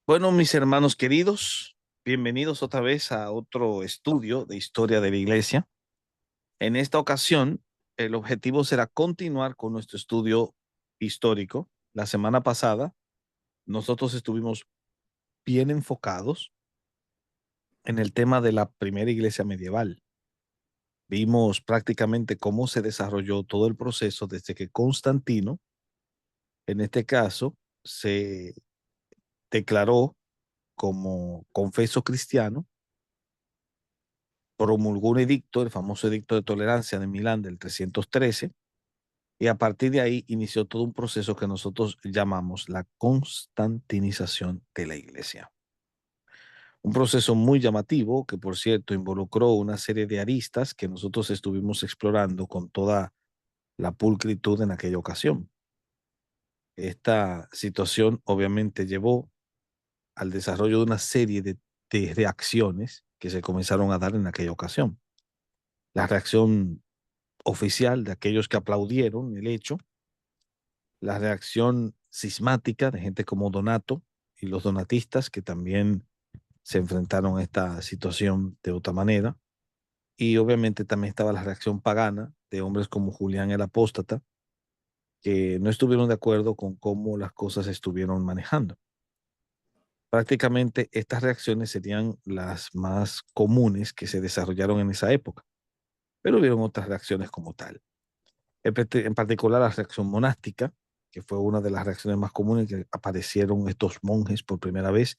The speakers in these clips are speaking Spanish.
Bueno, mis hermanos queridos, bienvenidos otra vez a otro estudio de historia de la iglesia. En esta ocasión, el objetivo será continuar con nuestro estudio histórico. La semana pasada, nosotros estuvimos bien enfocados en el tema de la primera iglesia medieval. Vimos prácticamente cómo se desarrolló todo el proceso desde que Constantino, en este caso, se declaró como confeso cristiano, promulgó un edicto, el famoso edicto de tolerancia de Milán del 313, y a partir de ahí inició todo un proceso que nosotros llamamos la constantinización de la iglesia. Un proceso muy llamativo que, por cierto, involucró una serie de aristas que nosotros estuvimos explorando con toda la pulcritud en aquella ocasión. Esta situación obviamente llevó al desarrollo de una serie de reacciones que se comenzaron a dar en aquella ocasión. La reacción oficial de aquellos que aplaudieron el hecho, la reacción sismática de gente como Donato y los donatistas que también se enfrentaron a esta situación de otra manera, y obviamente también estaba la reacción pagana de hombres como Julián el Apóstata, que no estuvieron de acuerdo con cómo las cosas se estuvieron manejando. Prácticamente estas reacciones serían las más comunes que se desarrollaron en esa época, pero hubieron otras reacciones como tal. En particular la reacción monástica, que fue una de las reacciones más comunes que aparecieron estos monjes por primera vez,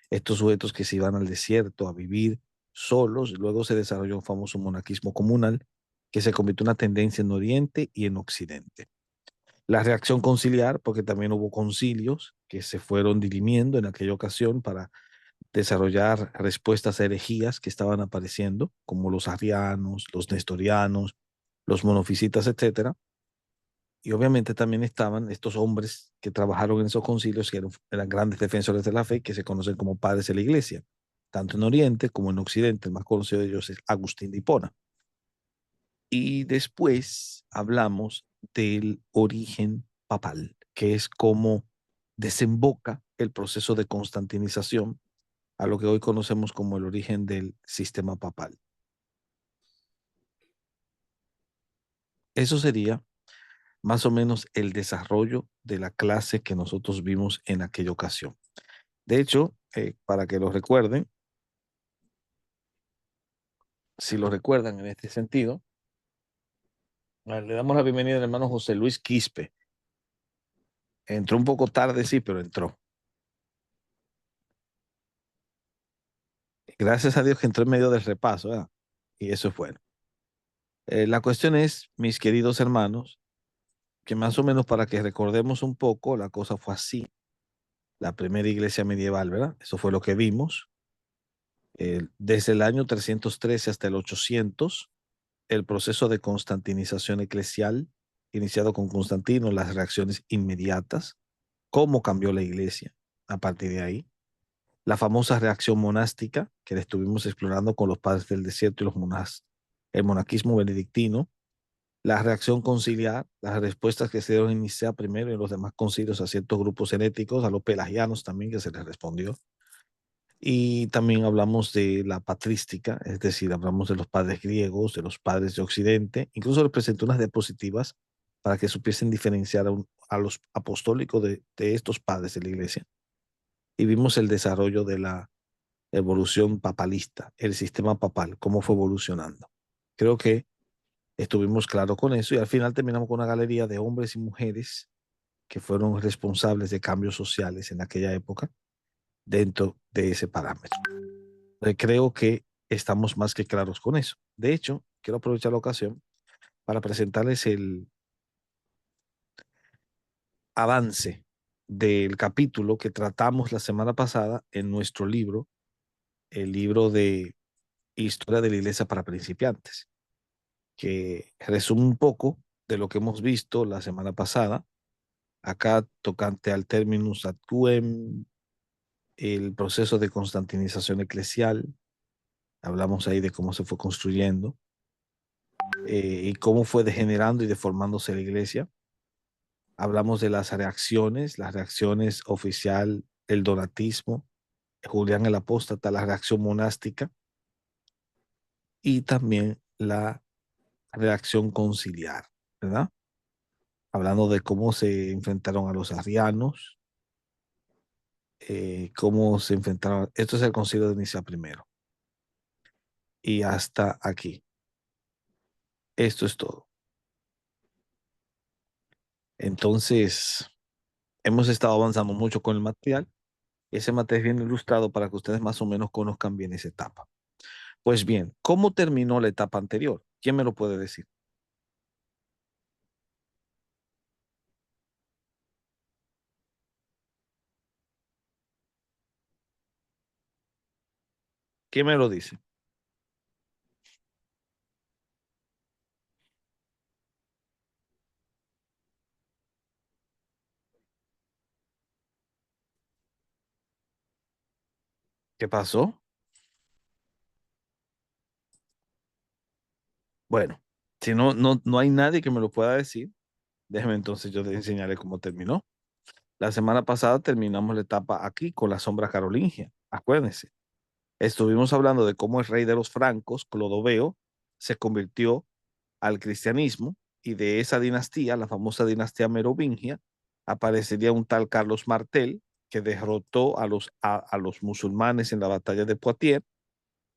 estos sujetos que se iban al desierto a vivir solos. Luego se desarrolló un famoso monaquismo comunal que se convirtió en una tendencia en Oriente y en Occidente. La reacción conciliar, porque también hubo concilios que se fueron dirimiendo en aquella ocasión para desarrollar respuestas a herejías que estaban apareciendo, como los arrianos, los nestorianos, los monofisitas, etcétera. Y obviamente también estaban estos hombres que trabajaron en esos concilios, que eran grandes defensores de la fe, que se conocen como padres de la iglesia, tanto en Oriente como en Occidente. El más conocido de ellos es Agustín de Hipona. Y después hablamos del origen papal, que es cómo desemboca el proceso de constantinización a lo que hoy conocemos como el origen del sistema papal. Eso sería más o menos el desarrollo de la clase que nosotros vimos en aquella ocasión. De hecho, para que lo recuerden, si lo recuerdan en este sentido, le damos la bienvenida al hermano José Luis Quispe. Entró un poco tarde, sí, pero entró. Gracias a Dios que entró en medio del repaso, ¿verdad? Y eso es bueno. La cuestión es, mis queridos hermanos, que más o menos para que recordemos un poco, la cosa fue así. La primera iglesia medieval, ¿verdad? Eso fue lo que vimos. Desde el año 313 hasta el 800, el proceso de constantinización eclesial, iniciado con Constantino, las reacciones inmediatas, cómo cambió la iglesia a partir de ahí. La famosa reacción monástica que la estuvimos explorando con los padres del desierto y el monaquismo benedictino. La reacción conciliar, las respuestas que se dieron en Nicea primero y en los demás concilios a ciertos grupos heréticos, a los pelagianos también que se les respondió. Y también hablamos de la patrística, es decir, hablamos de los padres griegos, de los padres de Occidente. Incluso les presenté unas diapositivas para que supiesen diferenciar a los apostólicos de estos padres de la iglesia. Y vimos el desarrollo de la evolución papalista, el sistema papal, cómo fue evolucionando. Creo que estuvimos claros con eso y al final terminamos con una galería de hombres y mujeres que fueron responsables de cambios sociales en aquella época dentro de ese parámetro. Creo que estamos más que claros con eso. De hecho, quiero aprovechar la ocasión para presentarles el avance del capítulo que tratamos la semana pasada en nuestro libro, el libro de Historia de la Iglesia para principiantes, que resume un poco de lo que hemos visto la semana pasada, acá tocante al terminus ad quem, el proceso de constantinización eclesial, hablamos ahí de cómo se fue construyendo y cómo fue degenerando y deformándose la iglesia. Hablamos de las reacciones oficial, el donatismo, Julián el Apóstata, la reacción monástica y también la reacción conciliar, ¿verdad? Hablando de cómo se enfrentaron a los arrianos, cómo se enfrentaron. Esto es el concilio de Nicea primero. Y hasta aquí. Esto es todo. Entonces, hemos estado avanzando mucho con el material. Ese material es bien ilustrado para que ustedes más o menos conozcan bien esa etapa. Pues bien, ¿cómo terminó la etapa anterior? ¿Quién me lo puede decir? ¿Quién me lo dice? ¿Qué pasó? Bueno, si no hay nadie que me lo pueda decir, déjeme entonces yo enseñarle cómo terminó. La semana pasada terminamos la etapa aquí con la sombra carolingia. Acuérdense, estuvimos hablando de cómo el rey de los francos, Clodoveo, se convirtió al cristianismo y de esa dinastía, la famosa dinastía merovingia, aparecería un tal Carlos Martel que derrotó a los musulmanes en la batalla de Poitiers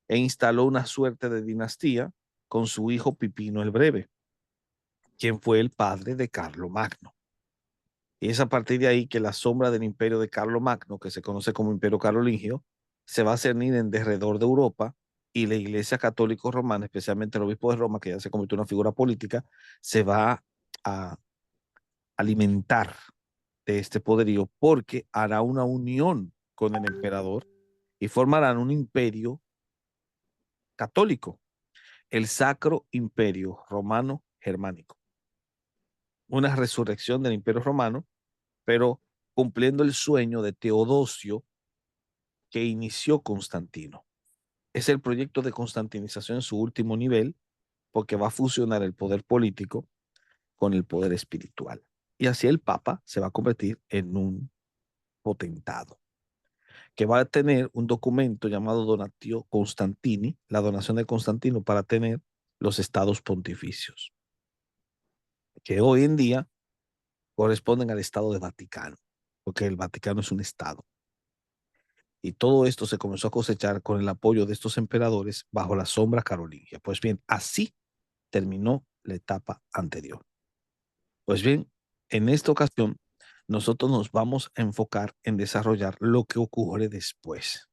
e instaló una suerte de dinastía con su hijo Pipino el Breve, quien fue el padre de Carlomagno. Y es a partir de ahí que la sombra del imperio de Carlomagno, que se conoce como imperio carolingio, se va a cernir en derredor de Europa y la Iglesia Católica Romana, especialmente el obispo de Roma, que ya se convirtió en una figura política, se va a alimentar de este poderío porque hará una unión con el emperador y formarán un imperio católico, el Sacro Imperio Romano Germánico. Una resurrección del imperio romano, pero cumpliendo el sueño de Teodosio que inició Constantino. Es el proyecto de constantinización en su último nivel porque va a fusionar el poder político con el poder espiritual. Y así el Papa se va a convertir en un potentado, que va a tener un documento llamado Donatio Constantini, la donación de Constantino para tener los estados pontificios, que hoy en día corresponden al Estado de Vaticano, porque el Vaticano es un Estado. Y todo esto se comenzó a cosechar con el apoyo de estos emperadores bajo la sombra carolingia. Pues bien, así terminó la etapa anterior. Pues bien, en esta ocasión, nosotros nos vamos a enfocar en desarrollar lo que ocurre después.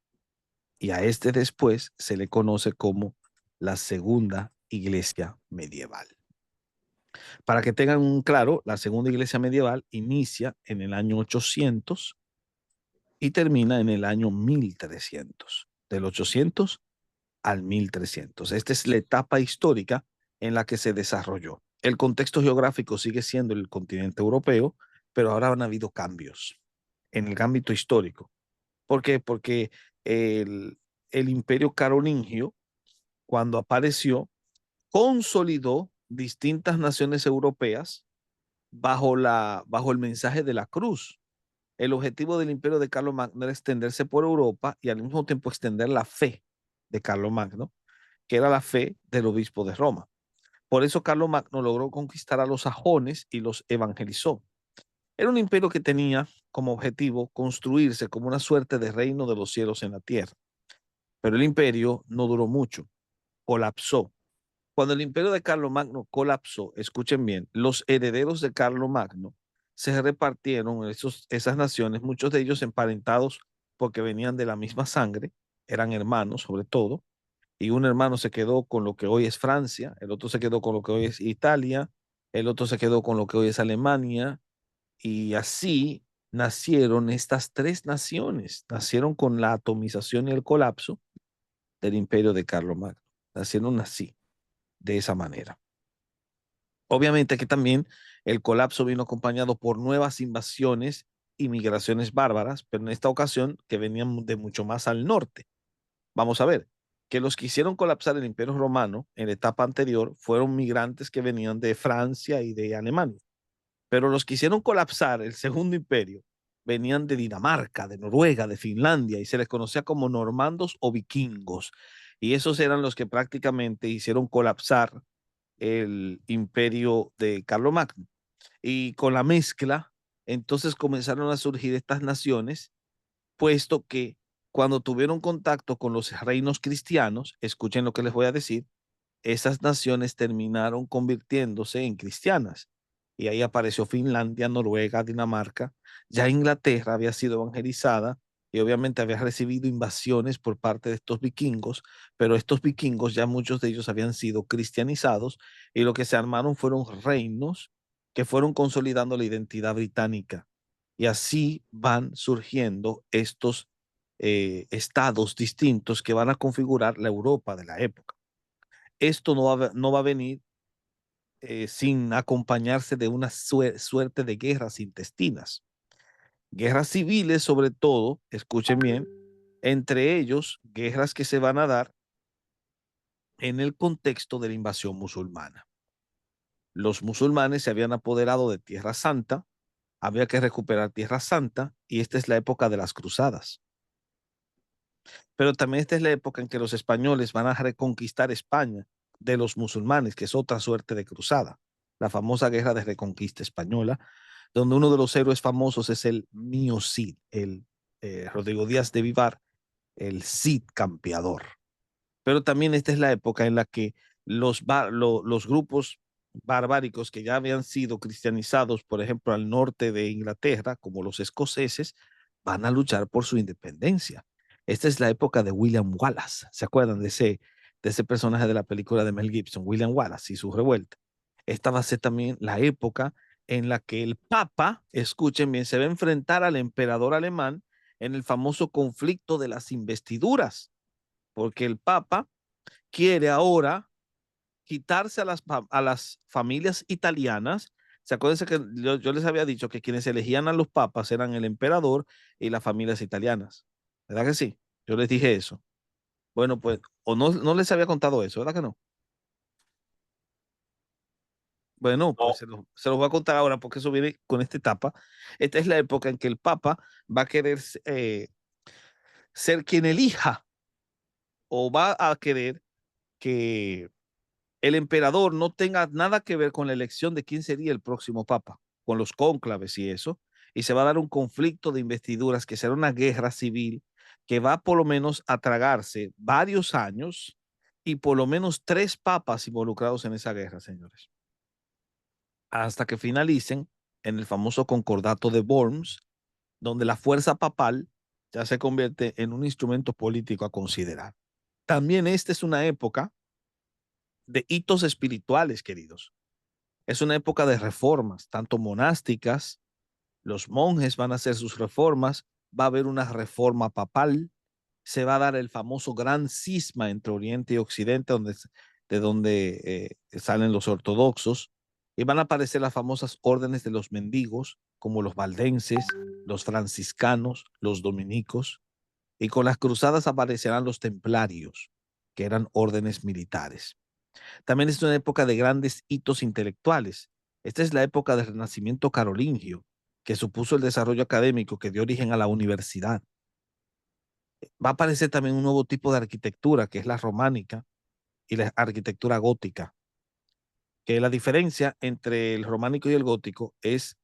Y a este después se le conoce como la segunda iglesia medieval. Para que tengan un claro, la segunda iglesia medieval inicia en el año 800 y termina en el año 1300. Del 800 al 1300. Esta es la etapa histórica en la que se desarrolló. El contexto geográfico sigue siendo el continente europeo, pero ahora han habido cambios en el ámbito histórico. ¿Por qué? Porque el imperio carolingio, cuando apareció, consolidó distintas naciones europeas bajo el mensaje de la cruz. El objetivo del imperio de Carlomagno era extenderse por Europa y al mismo tiempo extender la fe de Carlomagno, que era la fe del obispo de Roma. Por eso Carlomagno logró conquistar a los sajones y los evangelizó. Era un imperio que tenía como objetivo construirse como una suerte de reino de los cielos en la tierra. Pero el imperio no duró mucho, colapsó. Cuando el imperio de Carlomagno colapsó, escuchen bien, los herederos de Carlomagno se repartieron esas naciones, muchos de ellos emparentados porque venían de la misma sangre, eran hermanos sobre todo, y un hermano se quedó con lo que hoy es Francia, el otro se quedó con lo que hoy es Italia, el otro se quedó con lo que hoy es Alemania, y así nacieron estas tres naciones, nacieron con la atomización y el colapso del imperio de Carlomagno, nacieron así, de esa manera. Obviamente que también el colapso vino acompañado por nuevas invasiones y migraciones bárbaras, pero en esta ocasión que venían de mucho más al norte. Vamos a ver, que los que hicieron colapsar el Imperio Romano en la etapa anterior fueron migrantes que venían de Francia y de Alemania. Pero los que hicieron colapsar el Segundo Imperio venían de Dinamarca, de Noruega, de Finlandia, y se les conocía como normandos o vikingos. Y esos eran los que prácticamente hicieron colapsar el imperio de Carlomagno. Y con la mezcla, entonces comenzaron a surgir estas naciones, puesto que cuando tuvieron contacto con los reinos cristianos, escuchen lo que les voy a decir, esas naciones terminaron convirtiéndose en cristianas. Y ahí apareció Finlandia, Noruega, Dinamarca. Ya Inglaterra había sido evangelizada y obviamente había recibido invasiones por parte de estos vikingos, pero estos vikingos ya muchos de ellos habían sido cristianizados y lo que se armaron fueron reinos que fueron consolidando la identidad británica. Y así van surgiendo estos estados distintos que van a configurar la Europa de la época. Esto no va a venir sin acompañarse de una suerte de guerras intestinas. Guerras civiles, sobre todo, escuchen bien, entre ellos guerras que se van a dar en el contexto de la invasión musulmana. Los musulmanes se habían apoderado de Tierra Santa, había que recuperar Tierra Santa y esta es la época de las cruzadas. Pero también esta es la época en que los españoles van a reconquistar España de los musulmanes, que es otra suerte de cruzada, la famosa guerra de reconquista española, donde uno de los héroes famosos es el Mío Cid, el Rodrigo Díaz de Vivar, el Cid campeador. Pero también esta es la época en la que los grupos barbáricos que ya habían sido cristianizados, por ejemplo, al norte de Inglaterra, como los escoceses, van a luchar por su independencia. Esta es la época de William Wallace. ¿Se acuerdan de ese personaje de la película de Mel Gibson, William Wallace y su revuelta? Esta va a ser también la época en la que el Papa, escuchen bien, se va a enfrentar al emperador alemán en el famoso conflicto de las investiduras, porque el Papa quiere ahora quitarse a las familias italianas. ¿Se acuerdan que yo les había dicho que quienes elegían a los papas eran el emperador y las familias italianas? ¿Verdad que sí? Yo les dije eso. Bueno, pues, o no les había contado eso, ¿verdad que no? Bueno, pues No, se los voy a contar ahora porque eso viene con esta etapa. Esta es la época en que el Papa va a querer ser quien elija o va a querer que el emperador no tenga nada que ver con la elección de quién sería el próximo papa, con los cónclaves y eso, y se va a dar un conflicto de investiduras que será una guerra civil que va por lo menos a tragarse varios años y por lo menos 3 papas involucrados en esa guerra, señores, hasta que finalicen en el famoso concordato de Worms, donde la fuerza papal ya se convierte en un instrumento político a considerar. También esta es una época de hitos espirituales, queridos. Es una época de reformas, tanto monásticas, los monjes van a hacer sus reformas, va a haber una reforma papal, se va a dar el famoso gran cisma entre Oriente y Occidente, de donde salen los ortodoxos, y van a aparecer las famosas órdenes de los mendigos, como los valdenses, los franciscanos, los dominicos, y con las cruzadas aparecerán los templarios, que eran órdenes militares. También es una época de grandes hitos intelectuales. Esta es la época del Renacimiento carolingio, que supuso el desarrollo académico que dio origen a la universidad. Va a aparecer también un nuevo tipo de arquitectura, que es la románica y la arquitectura gótica, que la diferencia entre el románico y el gótico es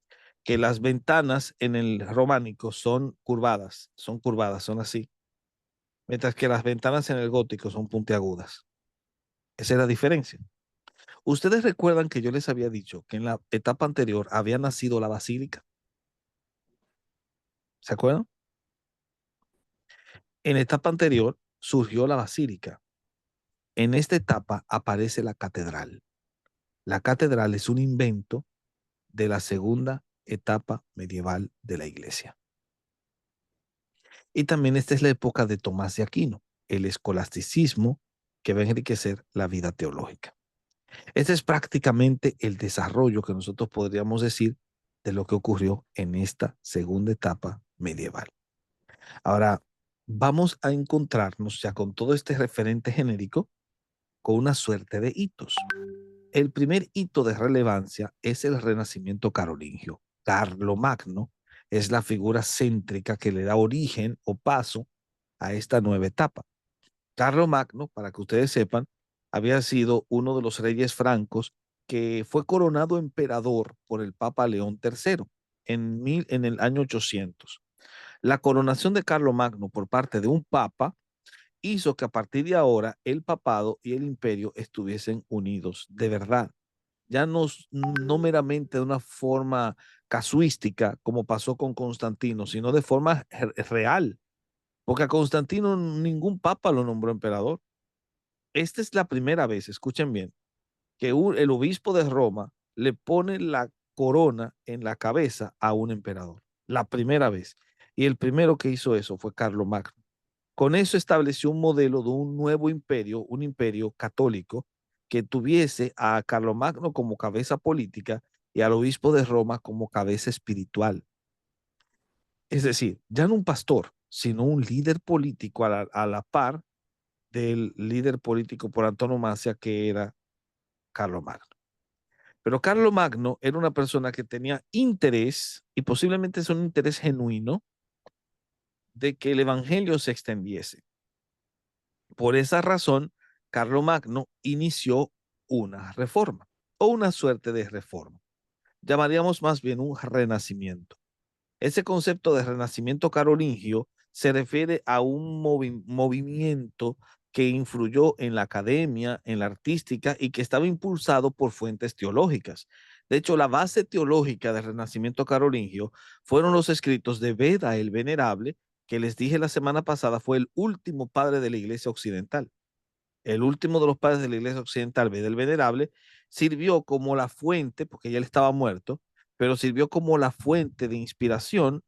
que las ventanas en el románico son curvadas, son así, mientras que las ventanas en el gótico son puntiagudas. Esa es la diferencia. Ustedes recuerdan que yo les había dicho que en la etapa anterior había nacido la basílica. ¿Se acuerdan? En la etapa anterior surgió la basílica. En esta etapa aparece la catedral. La catedral es un invento de la segunda etapa medieval de la iglesia. Y también esta es la época de Tomás de Aquino, el escolasticismo que va a enriquecer la vida teológica. Este es prácticamente el desarrollo que nosotros podríamos decir de lo que ocurrió en esta segunda etapa medieval. Ahora, vamos a encontrarnos ya con todo este referente genérico con una suerte de hitos. El primer hito de relevancia es el Renacimiento carolingio. Carlomagno es la figura céntrica que le da origen o paso a esta nueva etapa. Carlomagno, para que ustedes sepan, había sido uno de los reyes francos que fue coronado emperador por el Papa León III en el año 800. La coronación de Carlomagno por parte de un papa hizo que a partir de ahora el papado y el imperio estuviesen unidos de verdad. Ya no meramente de una forma casuística como pasó con Constantino, sino de forma real, porque a Constantino ningún papa lo nombró emperador. Esta es la primera vez, escuchen bien, que el obispo de Roma le pone la corona en la cabeza a un emperador. La primera vez. Y el primero que hizo eso fue Carlomagno. Con eso estableció un modelo de un nuevo imperio, un imperio católico, que tuviese a Carlomagno como cabeza política y al obispo de Roma como cabeza espiritual. Es decir, ya no un pastor, sino un líder político a la par del líder político por antonomasia que era Carlomagno. Pero Carlomagno era una persona que tenía interés, y posiblemente es un interés genuino, de que el evangelio se extendiese. Por esa razón, Carlomagno inició una reforma o una suerte de reforma. Llamaríamos más bien un renacimiento. Ese concepto de renacimiento carolingio se refiere a un movimiento que influyó en la academia, en la artística y que estaba impulsado por fuentes teológicas. De hecho, la base teológica del renacimiento carolingio fueron los escritos de Beda el Venerable, que les dije la semana pasada fue el último padre de la Iglesia Occidental. El último de los padres de la Iglesia Occidental, Beda el Venerable, sirvió como la fuente, porque ya él estaba muerto, pero sirvió como la fuente de inspiración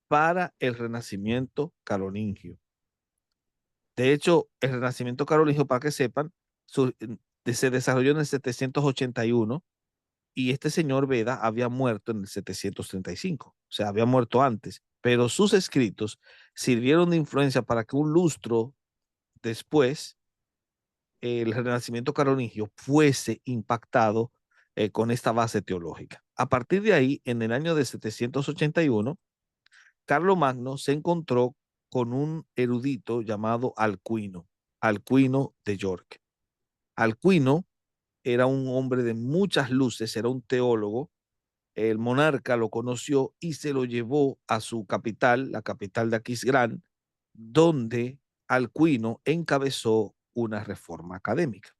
para el renacimiento carolingio. De hecho, el renacimiento carolingio, para que sepan, se desarrolló en el 781 y este señor Beda había muerto en el 735, o sea, había muerto antes, pero sus escritos sirvieron de influencia para que un lustro después el renacimiento carolingio fuese impactado con esta base teológica. A partir de ahí, en el año de 781, Carlomagno se encontró con un erudito llamado Alcuino, Alcuino de York. Alcuino era un hombre de muchas luces, era un teólogo. El monarca lo conoció y se lo llevó a su capital, la capital de Aquisgrán, donde Alcuino encabezó una reforma académica.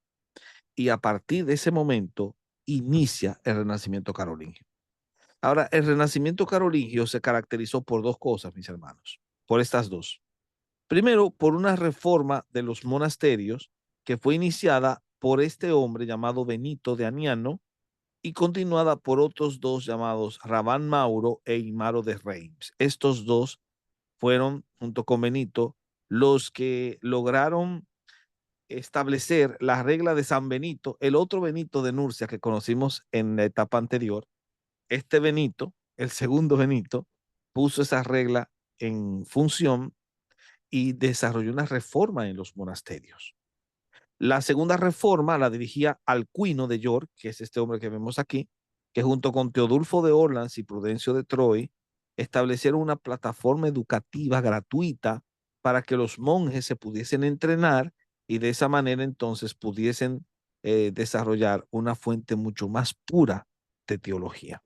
Y a partir de ese momento inicia el Renacimiento carolingio. Ahora, el Renacimiento carolingio se caracterizó por dos cosas, mis hermanos, por estas dos. Primero, por una reforma de los monasterios que fue iniciada por este hombre llamado Benito de Aniano y continuada por otros dos llamados Rabán Mauro e Imaro de Reims. Estos dos fueron, junto con Benito, los que lograron establecer la regla de San Benito, el otro Benito de Nurcia que conocimos en la etapa anterior. Este Benito, el segundo Benito, puso esa regla en función y desarrolló una reforma en los monasterios. La segunda reforma la dirigía Alcuino de York, que es este hombre que vemos aquí, que junto con Teodulfo de Orleans y Prudencio de Troyes establecieron una plataforma educativa gratuita para que los monjes se pudiesen entrenar y de esa manera entonces pudiesen desarrollar una fuente mucho más pura de teología.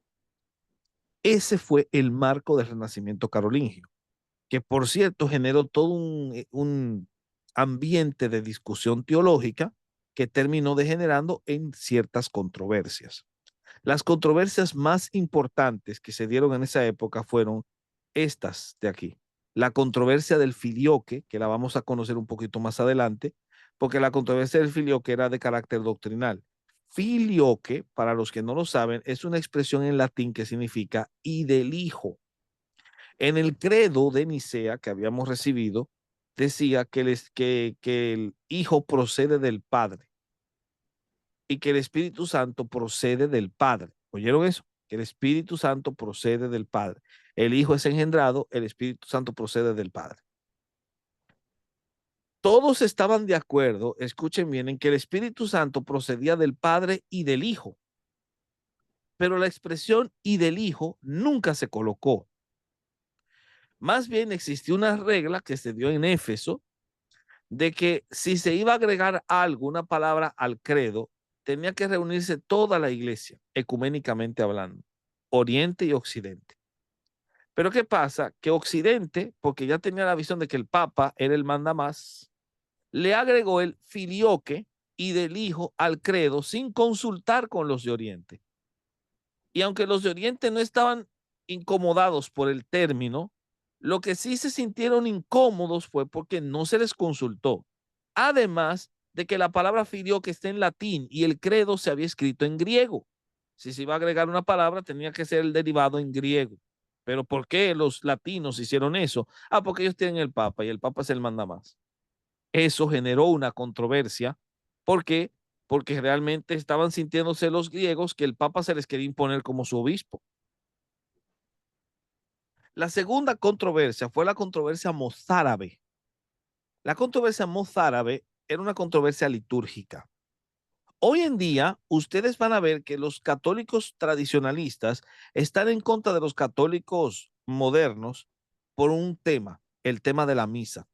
Ese fue el marco del Renacimiento carolingio, que por cierto generó todo un ambiente de discusión teológica que terminó degenerando en ciertas controversias. Las controversias más importantes que se dieron en esa época fueron estas de aquí. La controversia del filioque, que la vamos a conocer un poquito más adelante, porque la controversia del filioque era de carácter doctrinal. Filioque, para los que no lo saben, es una expresión en latín que significa y del hijo. En el credo de Nicea que habíamos recibido, decía que el Hijo procede del Padre y que el Espíritu Santo procede del Padre. ¿Oyeron eso? Que el Espíritu Santo procede del Padre. El Hijo es engendrado, el Espíritu Santo procede del Padre. Todos estaban de acuerdo, escuchen bien, en que el Espíritu Santo procedía del Padre y del Hijo, pero la expresión y del Hijo nunca se colocó. Más bien existió una regla que se dio en Éfeso de que si se iba a agregar algo, una palabra al credo, tenía que reunirse toda la iglesia, ecuménicamente hablando, Oriente y Occidente. Pero ¿qué pasa? Que Occidente, porque ya tenía la visión de que el Papa era el mandamás, le agregó el filioque y del Hijo al credo sin consultar con los de Oriente. Y aunque los de Oriente no estaban incomodados por el término, lo que sí se sintieron incómodos fue porque no se les consultó. Además de que la palabra filioque está en latín y el credo se había escrito en griego. Si se iba a agregar una palabra, tenía que ser el derivado en griego. Pero ¿por qué los latinos hicieron eso? Ah, porque ellos tienen el Papa y el Papa es el mandamás. Eso generó una controversia. ¿Por qué? Porque realmente estaban sintiéndose los griegos que el Papa se les quería imponer como su obispo. La segunda controversia fue la controversia mozárabe. La controversia mozárabe era una controversia litúrgica. Hoy en día, ustedes van a ver que los católicos tradicionalistas están en contra de los católicos modernos por un tema, el tema de la misa.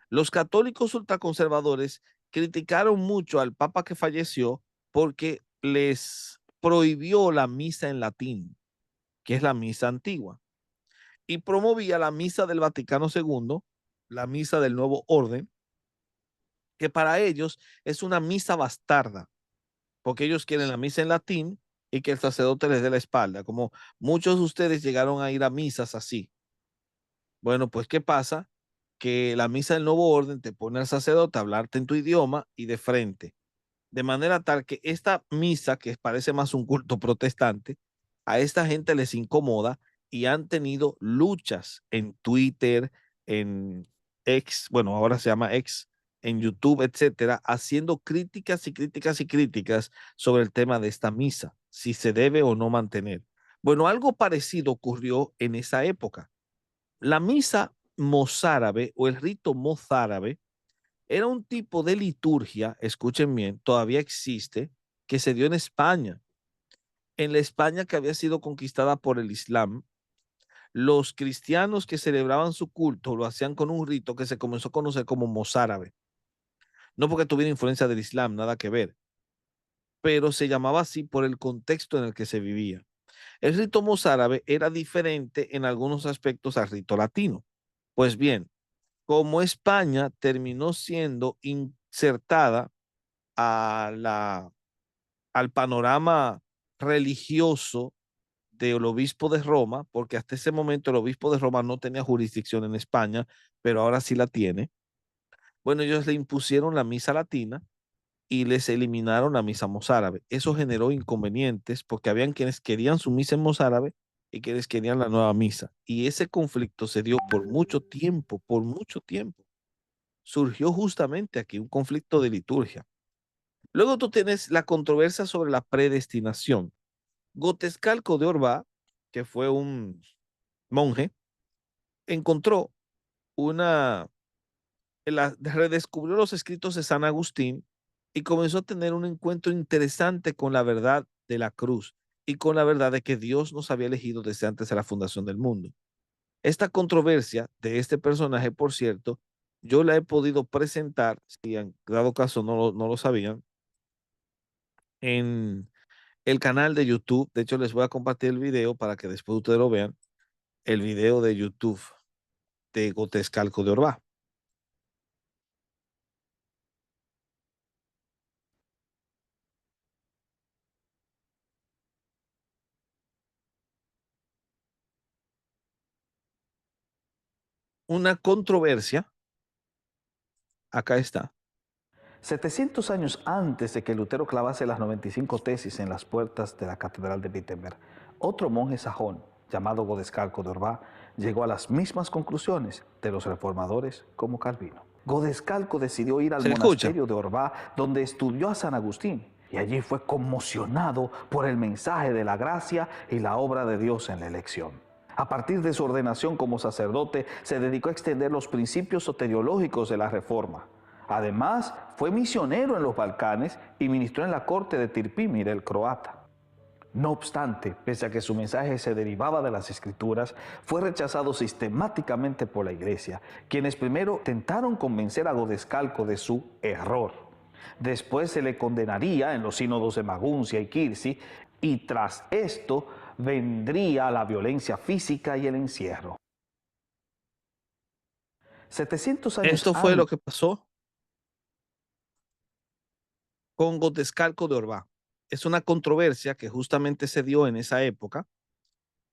Los católicos ultraconservadores criticaron mucho al Papa que falleció porque les prohibió la misa en latín, que es la misa antigua, y promovía la misa del Vaticano II, la misa del Nuevo Orden, que para ellos es una misa bastarda, porque ellos quieren la misa en latín y que el sacerdote les dé la espalda, como muchos de ustedes llegaron a ir a misas así. Bueno, pues ¿qué pasa? Que la misa del Nuevo Orden te pone al sacerdote a hablarte en tu idioma y de frente, de manera tal que esta misa, que parece más un culto protestante, a esta gente les incomoda y han tenido luchas en Twitter, en X, bueno, ahora se llama X, en YouTube, etcétera, haciendo críticas y críticas y críticas sobre el tema de esta misa, si se debe o no mantener. Bueno, algo parecido ocurrió en esa época. La misa mozárabe o el rito mozárabe era un tipo de liturgia, escuchen bien, todavía existe, que se dio en España. En la España que había sido conquistada por el Islam, los cristianos que celebraban su culto lo hacían con un rito que se comenzó a conocer como mozárabe. No porque tuviera influencia del Islam, nada que ver, pero se llamaba así por el contexto en el que se vivía. El rito mozárabe era diferente en algunos aspectos al rito latino. Pues bien, como España terminó siendo insertada a al panorama religioso del obispo de Roma, porque hasta ese momento el obispo de Roma no tenía jurisdicción en España, pero ahora sí la tiene. Bueno, ellos le impusieron la misa latina y les eliminaron la misa mozárabe. Eso generó inconvenientes porque habían quienes querían su misa en mozárabe y quienes querían la nueva misa. Y ese conflicto se dio por mucho tiempo, por mucho tiempo. Surgió justamente aquí un conflicto de liturgia. Luego tú tienes la controversia sobre la predestinación. Gotescalco de Orbá, que fue un monje, encontró redescubrió los escritos de San Agustín y comenzó a tener un encuentro interesante con la verdad de la cruz y con la verdad de que Dios nos había elegido desde antes de la fundación del mundo. Esta controversia de este personaje, por cierto, yo la he podido presentar, si en dado caso no lo sabían, en el canal de YouTube. De hecho, les voy a compartir el video para que después ustedes lo vean, el video de YouTube de Gotescalco de Orbá. Una controversia, acá está. 700 años antes de que Lutero clavase las 95 tesis en las puertas de la Catedral de Wittenberg, otro monje sajón, llamado Godescalco de Orbá, llegó a las mismas conclusiones de los reformadores como Calvino. Godescalco decidió ir al ¿Se escucha? monasterio de Orbá, donde estudió a San Agustín, y allí fue conmocionado por el mensaje de la gracia y la obra de Dios en la elección. A partir de su ordenación como sacerdote, se dedicó a extender los principios soteriológicos de la Reforma. Además, fue misionero en los Balcanes y ministró en la corte de Tirpimir el croata. No obstante, pese a que su mensaje se derivaba de las Escrituras, fue rechazado sistemáticamente por la Iglesia, quienes primero tentaron convencer a Godescalco de su error. Después se le condenaría en los sínodos de Maguncia y Kirsi, y tras esto vendría la violencia física y el encierro. 700 años Esto fue antes. lo que pasó con Godescalco de Orbá. Es una controversia que justamente se dio en esa época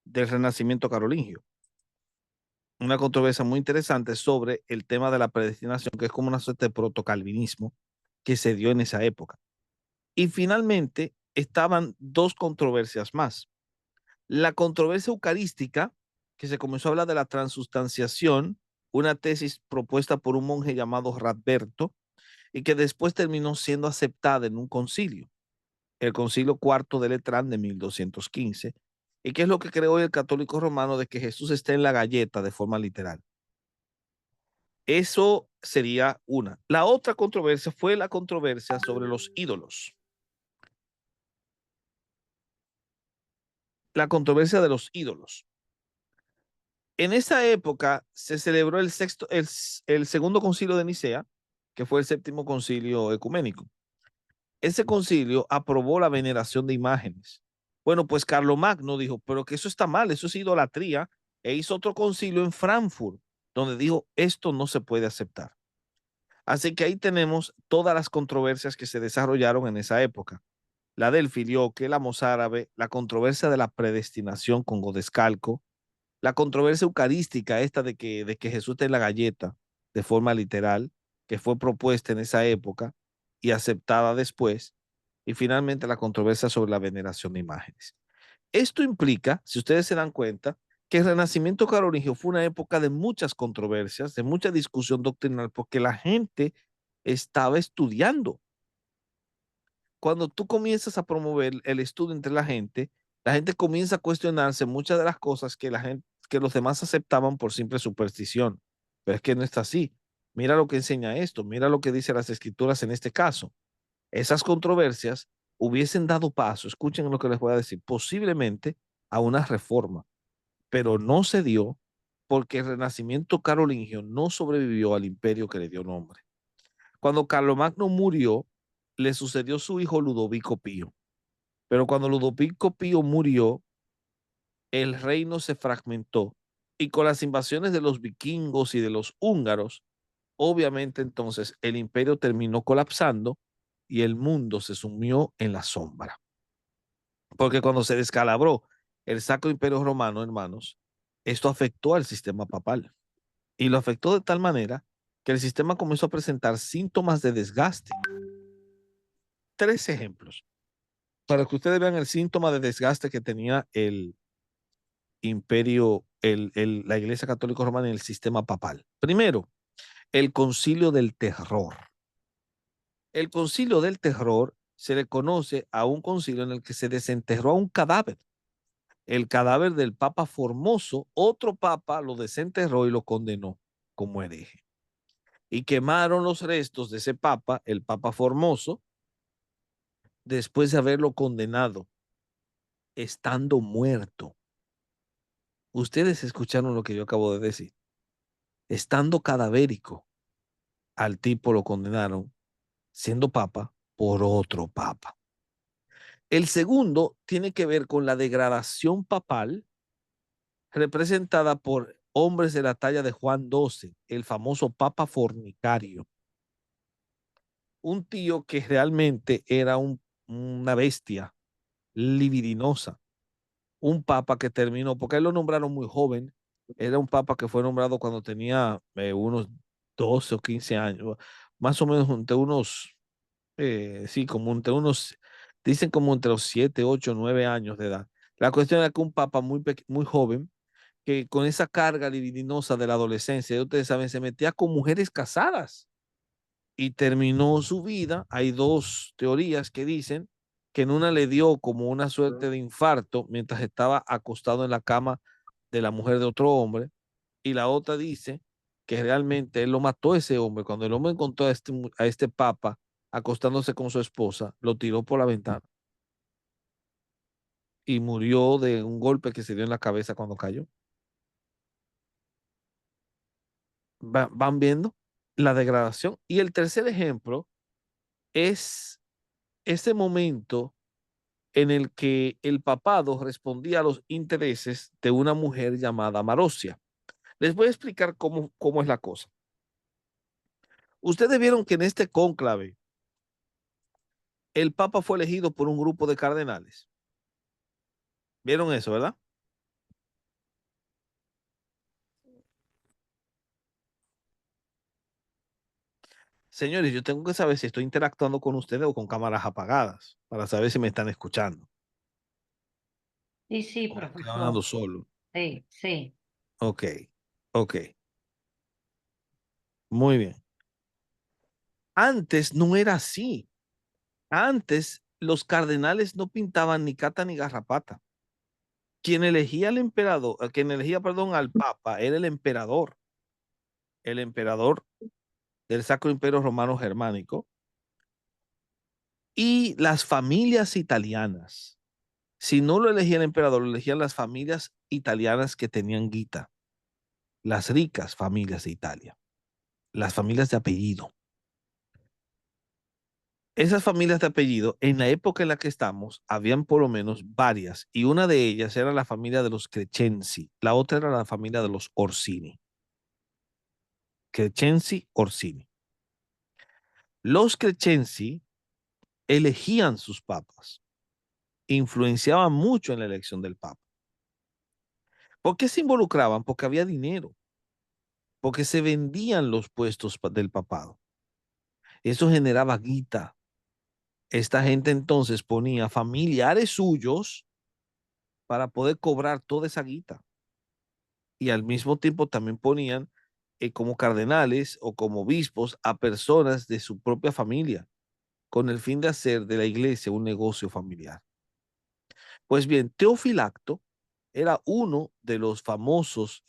del Renacimiento carolingio. Una controversia muy interesante sobre el tema de la predestinación, que es como una suerte de protocalvinismo que se dio en esa época. Y finalmente estaban dos controversias más. La controversia eucarística, que se comenzó a hablar de la transustanciación, una tesis propuesta por un monje llamado Radberto, y que después terminó siendo aceptada en un concilio, el Concilio Cuarto de Letrán de 1215, y que es lo que creó el católico romano de que Jesús está en la galleta de forma literal. Eso sería una. La otra controversia fue la controversia sobre los ídolos. La controversia de los ídolos. En esa época se celebró el segundo concilio de Nicea, que fue el séptimo concilio ecuménico. Ese concilio aprobó la veneración de imágenes. Bueno, pues Carlomagno dijo, pero que eso está mal, eso es idolatría, e hizo otro concilio en Frankfurt, donde dijo, esto no se puede aceptar. Así que ahí tenemos todas las controversias que se desarrollaron en esa época. La del filioque, la mozárabe, la controversia de la predestinación con Godescalco, la controversia eucarística esta de que Jesús está en la galleta de forma literal, que fue propuesta en esa época y aceptada después, y finalmente la controversia sobre la veneración de imágenes. Esto implica, si ustedes se dan cuenta, que el Renacimiento carolingio fue una época de muchas controversias, de mucha discusión doctrinal, porque la gente estaba estudiando. Cuando tú comienzas a promover el estudio entre la gente comienza a cuestionarse muchas de las cosas que la gente, que los demás aceptaban por simple superstición. Pero es que no está así. Mira lo que enseña esto, mira lo que dice las escrituras en este caso. Esas controversias hubiesen dado paso, escuchen lo que les voy a decir, posiblemente a una reforma, pero no se dio porque el Renacimiento carolingio no sobrevivió al imperio que le dio nombre. Cuando Carlomagno murió, le sucedió su hijo Ludovico Pío. Pero cuando Ludovico Pío murió, el reino se fragmentó y con las invasiones de los vikingos y de los húngaros, obviamente entonces el imperio terminó colapsando y el mundo se sumió en la sombra. Porque cuando se descalabró el Sacro Imperio Romano, hermanos, esto afectó al sistema papal y lo afectó de tal manera que el sistema comenzó a presentar síntomas de desgaste. Tres ejemplos para que ustedes vean el síntoma de desgaste que tenía el imperio, la Iglesia Católica Romana y el sistema papal. Primero, el concilio del terror. El concilio del terror se le conoce a un concilio en el que se desenterró a un cadáver. El cadáver del Papa Formoso, otro papa lo desenterró y lo condenó como hereje. Y quemaron los restos de ese papa, el Papa Formoso, después de haberlo condenado, estando muerto. Ustedes escucharon lo que yo acabo de decir. Estando cadavérico, al tipo lo condenaron, siendo papa, por otro papa. El segundo tiene que ver con la degradación papal representada por hombres de la talla de Juan XII, el famoso papa fornicario. Un tío que realmente era una bestia libidinosa. Un papa que terminó, porque él lo nombraron muy joven, era un papa que fue nombrado cuando tenía unos 12 o 15 años, más o menos entre unos, sí, como entre unos, dicen como entre los 7, 8, 9 años de edad. La cuestión era que un papa muy joven, que con esa carga libidinosa de la adolescencia, ustedes saben, se metía con mujeres casadas y terminó su vida. Hay dos teorías que dicen que en una le dio como una suerte de infarto mientras estaba acostado en la cama de la mujer de otro hombre, y la otra dice que realmente él lo mató a ese hombre. Cuando el hombre encontró a este papa acostándose con su esposa, lo tiró por la ventana. y murió de un golpe que se dio en la cabeza cuando cayó. Van viendo la degradación. Y el tercer ejemplo es ese momento en el que el papado respondía a los intereses de una mujer llamada Marosia. Les voy a explicar cómo es la cosa. Ustedes vieron que en este cónclave el papa fue elegido por un grupo de cardenales. ¿Vieron eso, verdad? Señores, yo tengo que saber si estoy interactuando con ustedes o con cámaras apagadas para saber si me están escuchando Sí, sí, o estoy hablando profesor. solo. Sí, sí. Ok, ok, muy bien. Antes no era así. Antes los cardenales no pintaban ni cata ni garrapata. Quien elegía al emperador, quien elegía, perdón, al papa era el emperador del Sacro Imperio Romano Germánico y las familias italianas. Si no lo elegía el emperador, lo elegían las familias italianas que tenían guita, las ricas familias de Italia, las familias de apellido. Esas familias de apellido, en la época en la que estamos, habían por lo menos varias, y una de ellas era la familia de los Crescenzi, la otra era la familia de los Orsini. Crescenzi, Orsini. Los Crescenzi elegían sus papas, influenciaban mucho en la elección del papa. ¿Por qué se involucraban? Porque había dinero, porque se vendían los puestos del papado. Eso generaba guita. Esta gente entonces ponía familiares suyos para poder cobrar toda esa guita. Y al mismo tiempo también ponían como cardenales o como obispos a personas de su propia familia, con el fin de hacer de la iglesia un negocio familiar. Pues bien, Teofilacto era uno de los famosos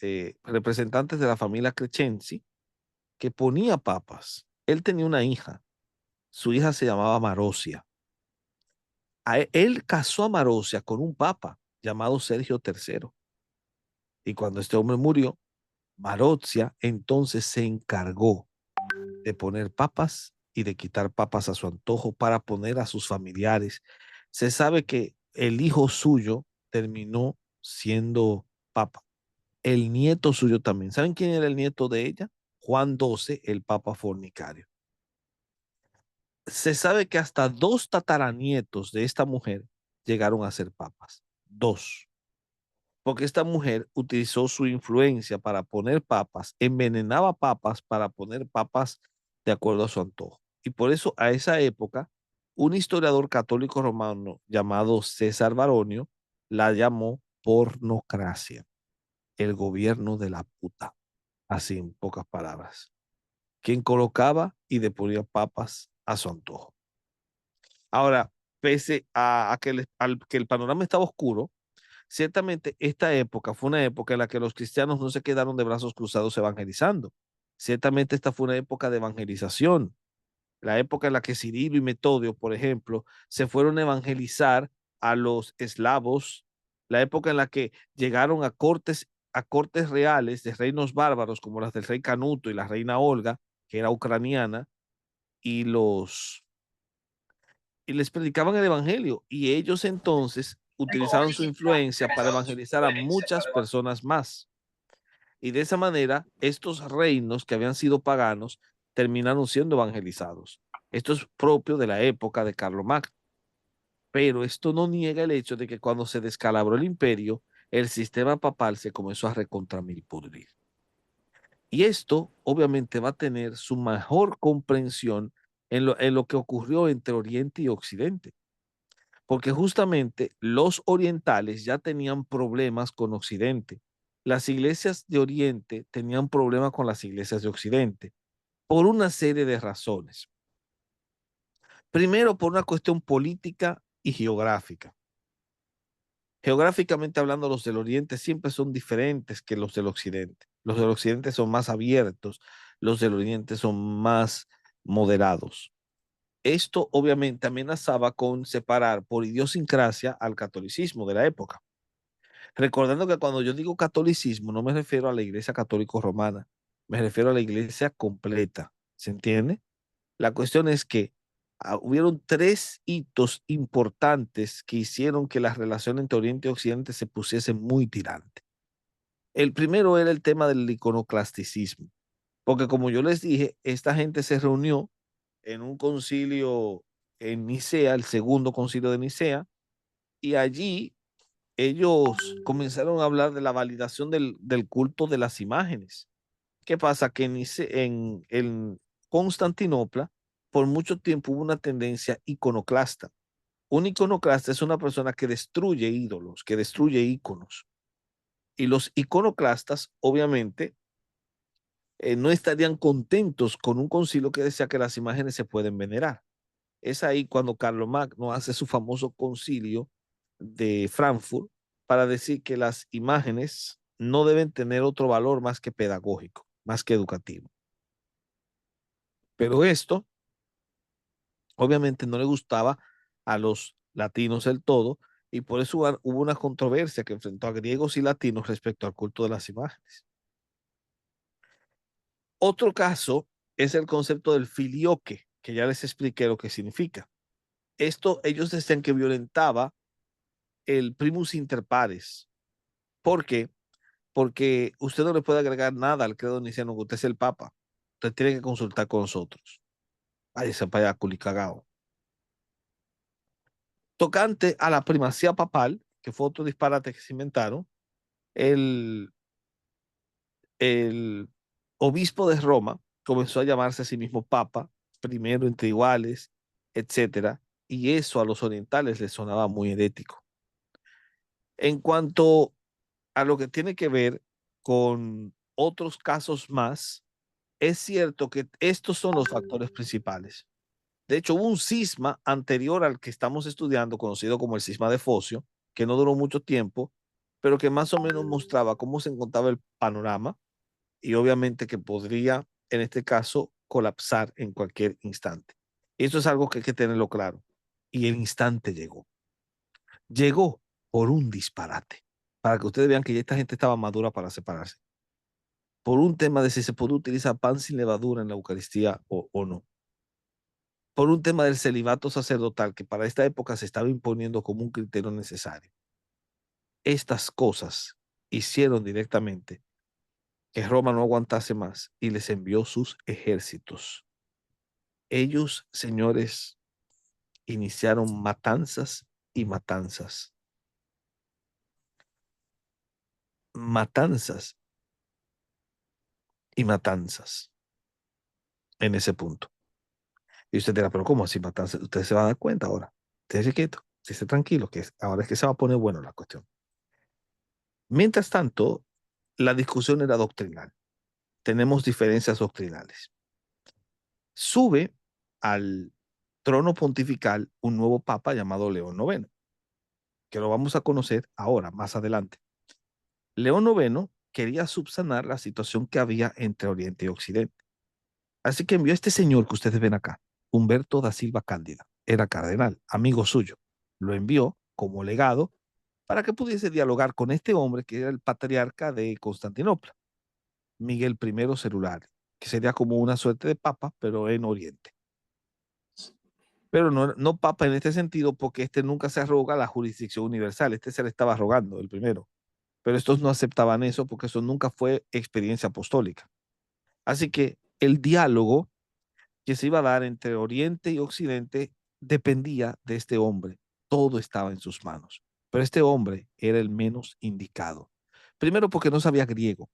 representantes de la familia Crescenzi que ponía papas. Él tenía una hija, su hija se llamaba Marosia. Él casó a Marosia con un papa llamado Sergio III. Y cuando este hombre murió, Marozia entonces se encargó de poner papas y de quitar papas a su antojo para poner a sus familiares. Se sabe que el hijo suyo terminó siendo papa. El nieto suyo también. ¿Saben quién era el nieto de ella? Juan XII, el papa fornicario. Se sabe que hasta dos tataranietos de esta mujer llegaron a ser papas. Dos. Porque esta mujer utilizó su influencia para poner papas, envenenaba papas para poner papas de acuerdo a su antojo. Y por eso a esa época, un historiador católico romano llamado César Baronio la llamó pornocracia, el gobierno de la puta, así en pocas palabras, quien colocaba y deponía papas a su antojo. Ahora, pese que el panorama estaba oscuro, ciertamente esta época fue una época en la que los cristianos no se quedaron de brazos cruzados evangelizando. Ciertamente esta fue una época de evangelización, la época en la que Cirilo y Metodio, por ejemplo, se fueron a evangelizar a los eslavos, la época en la que llegaron a cortes reales de reinos bárbaros como las del rey Canuto y la reina Olga, que era ucraniana, y y les predicaban el evangelio y ellos entonces utilizaron su influencia para evangelizar a muchas personas más. Y de esa manera, estos reinos que habían sido paganos terminaron siendo evangelizados. Esto es propio de la época de Carlomagno. Pero esto no niega el hecho de que cuando se descalabró el imperio, el sistema papal se comenzó a recontramilpudrir. Y esto obviamente va a tener su mejor comprensión en lo que ocurrió entre Oriente y Occidente, porque justamente los orientales ya tenían problemas con Occidente. Las iglesias de Oriente tenían problemas con las iglesias de Occidente por una serie de razones. Primero, por una cuestión política y geográfica. Geográficamente hablando, los del Oriente siempre son diferentes que los del Occidente. Los del Occidente son más abiertos, los del Oriente son más moderados. Esto obviamente amenazaba con separar por idiosincrasia al catolicismo de la época. Recordando que cuando yo digo catolicismo no me refiero a la iglesia católico romana, me refiero a la iglesia completa, ¿se entiende? La cuestión es que hubieron tres hitos importantes que hicieron que la relación entre Oriente y Occidente se pusiese muy tirante. El primero era el tema del iconoclasticismo, porque como yo les dije, esta gente se reunió en un concilio en Nicea, el segundo concilio de Nicea, y allí ellos comenzaron a hablar de la validación del culto de las imágenes. ¿Qué pasa? Que en Constantinopla, por mucho tiempo hubo una tendencia iconoclasta. Un iconoclasta es una persona que destruye ídolos, que destruye íconos. Y los iconoclastas, obviamente, no estarían contentos con un concilio que decía que las imágenes se pueden venerar. Es ahí cuando Carlomagno hace su famoso concilio de Frankfurt para decir que las imágenes no deben tener otro valor más que pedagógico, más que educativo. Pero esto obviamente no le gustaba a los latinos del todo y por eso hubo una controversia que enfrentó a griegos y latinos respecto al culto de las imágenes. Otro caso es el concepto del filioque, que ya les expliqué lo que significa. Esto ellos decían que violentaba el primus inter pares. ¿Por qué? Porque usted no le puede agregar nada al credo niceno, que usted es el papa. Usted tiene que consultar con nosotros. Váyase para allá, culicagao. Tocante a la primacía papal, que fue otro disparate que se inventaron, el, el obispo de Roma comenzó a llamarse a sí mismo papa, primero entre iguales, etcétera, y eso a los orientales les sonaba muy herético. En cuanto a lo que tiene que ver con otros casos más, es cierto que estos son los factores principales. De hecho, hubo un cisma anterior al que estamos estudiando, conocido como el cisma de Focio, que no duró mucho tiempo, pero que más o menos mostraba cómo se encontraba el panorama y obviamente que podría, en este caso, colapsar en cualquier instante. Y eso es algo que hay que tenerlo claro. Y el instante llegó. Llegó por un disparate, para que ustedes vean que ya esta gente estaba madura para separarse. Por un tema de si se puede utilizar pan sin levadura en la Eucaristía o no. Por un tema del celibato sacerdotal que para esta época se estaba imponiendo como un criterio necesario. Estas cosas hicieron directamente que Roma no aguantase más y les envió sus ejércitos. Ellos, señores, iniciaron matanzas y matanzas. Matanzas y matanzas en ese punto. Y usted dirá, pero ¿cómo así matanzas? Usted se va a dar cuenta ahora. Esté quieto, esté tranquilo, que ahora es que se va a poner bueno la cuestión. Mientras tanto, la discusión era doctrinal. Tenemos diferencias doctrinales. Sube al trono pontifical un nuevo papa llamado León IX, que lo vamos a conocer ahora, más adelante. León IX quería subsanar la situación que había entre Oriente y Occidente. Así que envió a este señor que ustedes ven acá, Humberto da Silva Cándida, era cardenal, amigo suyo. Lo envió como legado para que pudiese dialogar con este hombre que era el patriarca de Constantinopla, Miguel I Celular, que sería como una suerte de papa, pero en Oriente. Pero no papa en este sentido, porque este nunca se arroga la jurisdicción universal, este se le estaba rogando, el primero. Pero estos no aceptaban eso porque eso nunca fue experiencia apostólica. Así que el diálogo que se iba a dar entre Oriente y Occidente dependía de este hombre. Todo estaba en sus manos. Pero este hombre era el menos indicado. Primero porque no sabía griego.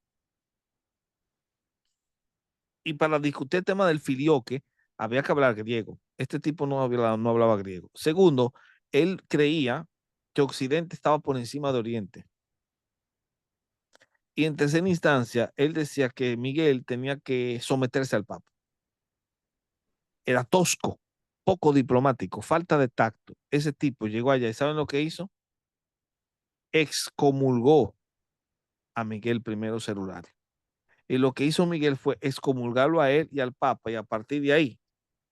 Y para discutir el tema del filioque, había que hablar griego. Este tipo no hablaba griego. Segundo, él creía que Occidente estaba por encima de Oriente. Y en tercera instancia, él decía que Miguel tenía que someterse al Papa. Era tosco, poco diplomático, falta de tacto. Ese tipo llegó allá y ¿saben lo que hizo? Excomulgó a Miguel I Celular. Y lo que hizo Miguel fue excomulgarlo a él y al Papa y a partir de ahí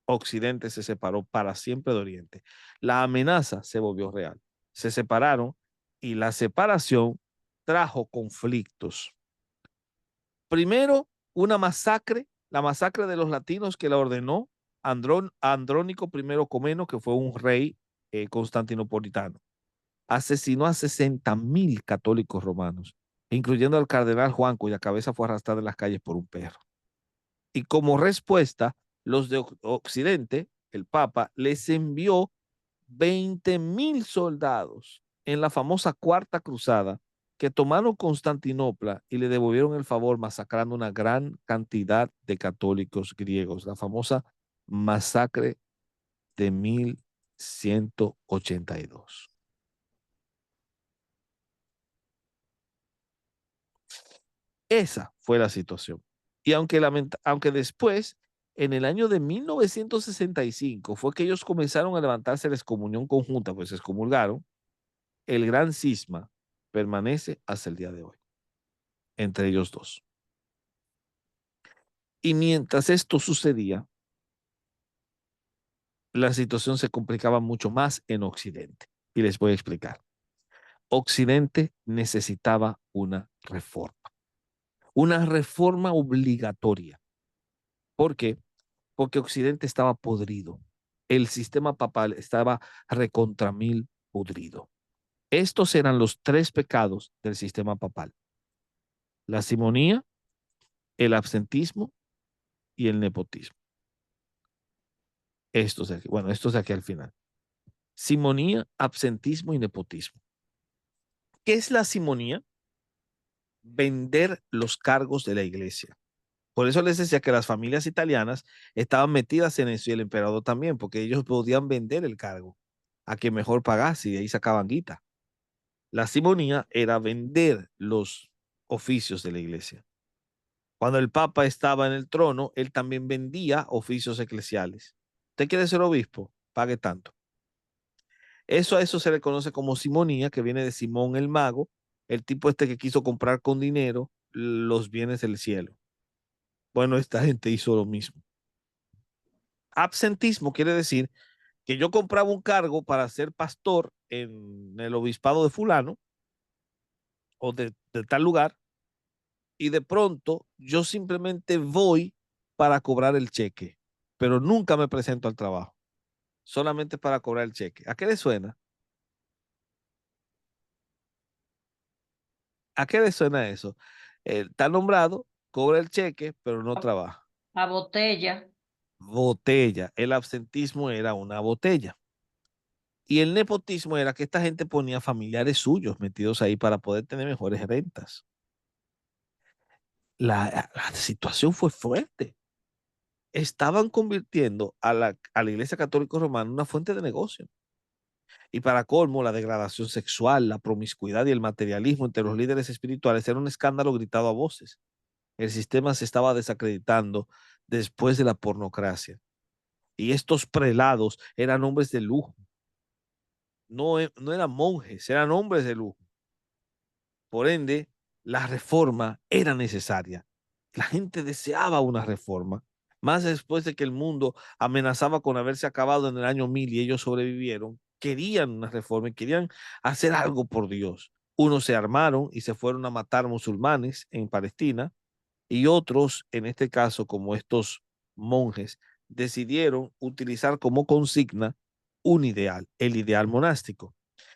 Occidente se separó para siempre de Oriente. La amenaza se volvió real. Se separaron y la separación trajo conflictos. Primero, una masacre, la masacre de los latinos que la ordenó Andrónico I Comeno, que fue un rey constantinopolitano. Asesinó a 60.000 católicos romanos, incluyendo al cardenal Juan, cuya cabeza fue arrastrada en las calles por un perro. Y como respuesta, los de Occidente, el Papa, les envió 20.000 soldados en la famosa Cuarta Cruzada que tomaron Constantinopla y le devolvieron el favor masacrando una gran cantidad de católicos griegos, la famosa masacre de 1182. Esa fue la situación. Y aunque después, en el año de 1965, fue que ellos comenzaron a levantarse la excomunión conjunta, pues se excomulgaron, el gran cisma permanece hasta el día de hoy, entre ellos dos. Y mientras esto sucedía, la situación se complicaba mucho más en Occidente. Y les voy a explicar. Occidente necesitaba una reforma obligatoria. ¿Por qué? Porque Occidente estaba podrido. El sistema papal estaba recontra mil podrido. Estos eran los tres pecados del sistema papal: la simonía, el absentismo y el nepotismo. Estos de aquí, bueno, estos de aquí al final. Simonía, absentismo y nepotismo. ¿Qué es la simonía? Vender los cargos de la iglesia. Por eso les decía que las familias italianas estaban metidas en eso y el emperador también, porque ellos podían vender el cargo a quien mejor pagase y de ahí sacaban guita. La simonía era vender los oficios de la iglesia. Cuando el Papa estaba en el trono, él también vendía oficios eclesiales. ¿Usted quiere ser obispo? Pague tanto. A eso se le conoce como simonía, que viene de Simón el mago, el tipo este que quiso comprar con dinero los bienes del cielo. Bueno, esta gente hizo lo mismo. Absentismo quiere decir que yo compraba un cargo para ser pastor en el obispado de fulano o de tal lugar y de pronto yo simplemente voy para cobrar el cheque, pero nunca me presento al trabajo, solamente para cobrar el cheque. ¿A qué le suena? ¿A qué le suena eso? Está nombrado, cobra el cheque, pero no trabaja. A botella. Botella. El absentismo era una botella. Y el nepotismo era que esta gente ponía familiares suyos metidos ahí para poder tener mejores rentas. La situación fue fuerte. Estaban convirtiendo a la Iglesia Católica Romana en una fuente de negocio. Y para colmo, la degradación sexual, la promiscuidad y el materialismo entre los líderes espirituales era un escándalo gritado a voces. El sistema se estaba desacreditando después de la pornocracia. Y estos prelados eran hombres de lujo. No, no eran monjes, eran hombres de lujo. Por ende, la reforma era necesaria. La gente deseaba una reforma, más después de que el mundo amenazaba con haberse acabado en el año 1000 y ellos sobrevivieron. Querían una reforma y querían hacer algo por Dios. Unos se armaron y se fueron a matar musulmanes en Palestina y otros, en este caso como estos monjes, decidieron utilizar como consigna un ideal, el ideal monástico,